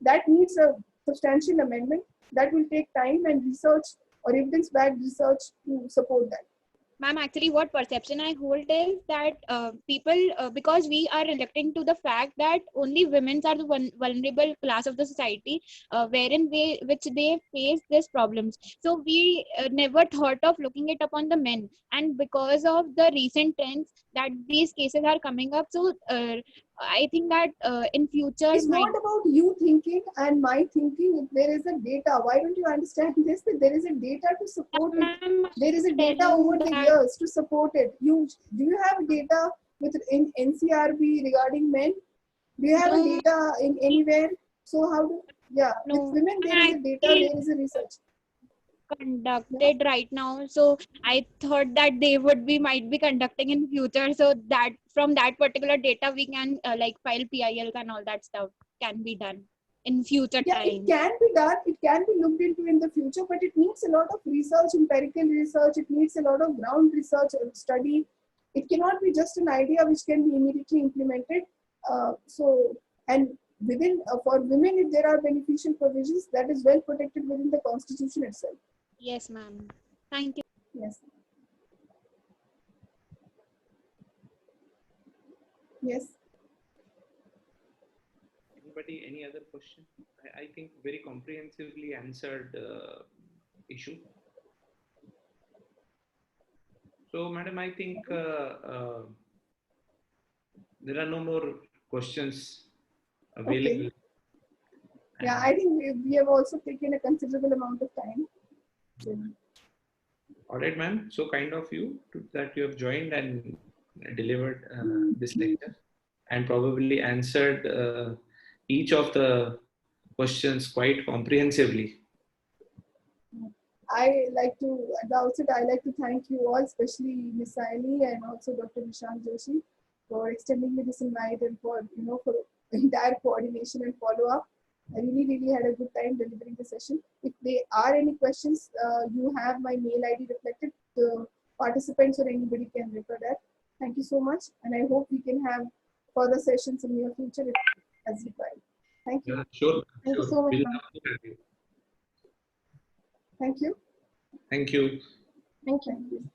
that needs a substantial amendment. That will take time and research or evidence-backed research to support that. Ma'am, actually what perception I hold is that people, because we are electing to the fact that only women are the vulnerable class of the society, wherein which they face these problems. So we never thought of looking it upon the men. And because of the recent trends that these cases are coming up, so I think that in future... It's not about you thinking and my thinking. If there is a data, why don't you understand this? That there is a data to support it. There is a data over the years to support it. Do you have data in NCRB regarding men? Do you have a data in anywhere? So how do, with women there is a data, there is a research conducted right now, so I thought that they might be conducting in future, so that from that particular data we can file PIL and all that stuff can be done in future time. It can be done, it can be looked into in the future, but it needs a lot of research, empirical research, it needs a lot of ground research and study. It cannot be just an idea which can be immediately implemented. And within for women, if there are beneficial provisions, that is well protected within the Constitution itself. Yes, ma'am. Thank you. Yes. Yes. Anybody, any other question? I think very comprehensively answered issue. So, madam, I think there are no more questions available. Okay. Yeah, I think we have also taken a considerable amount of time. All right, ma'am. So kind of you that you have joined and delivered this lecture and probably answered each of the questions quite comprehensively. At the outset, I like to thank you all, especially Ms. Saini and also Dr. Nishant Joshi, for extending me this invite and for entire coordination and follow up. I really had a good time delivering the session. If there are any questions, you have my mail ID reflected. The participants or anybody can refer that. Thank you so much, and I hope we can have further sessions in the near future as required. Thank you. Yeah, sure. Thank you so much. We'll Thank you. Thank you. Thank you.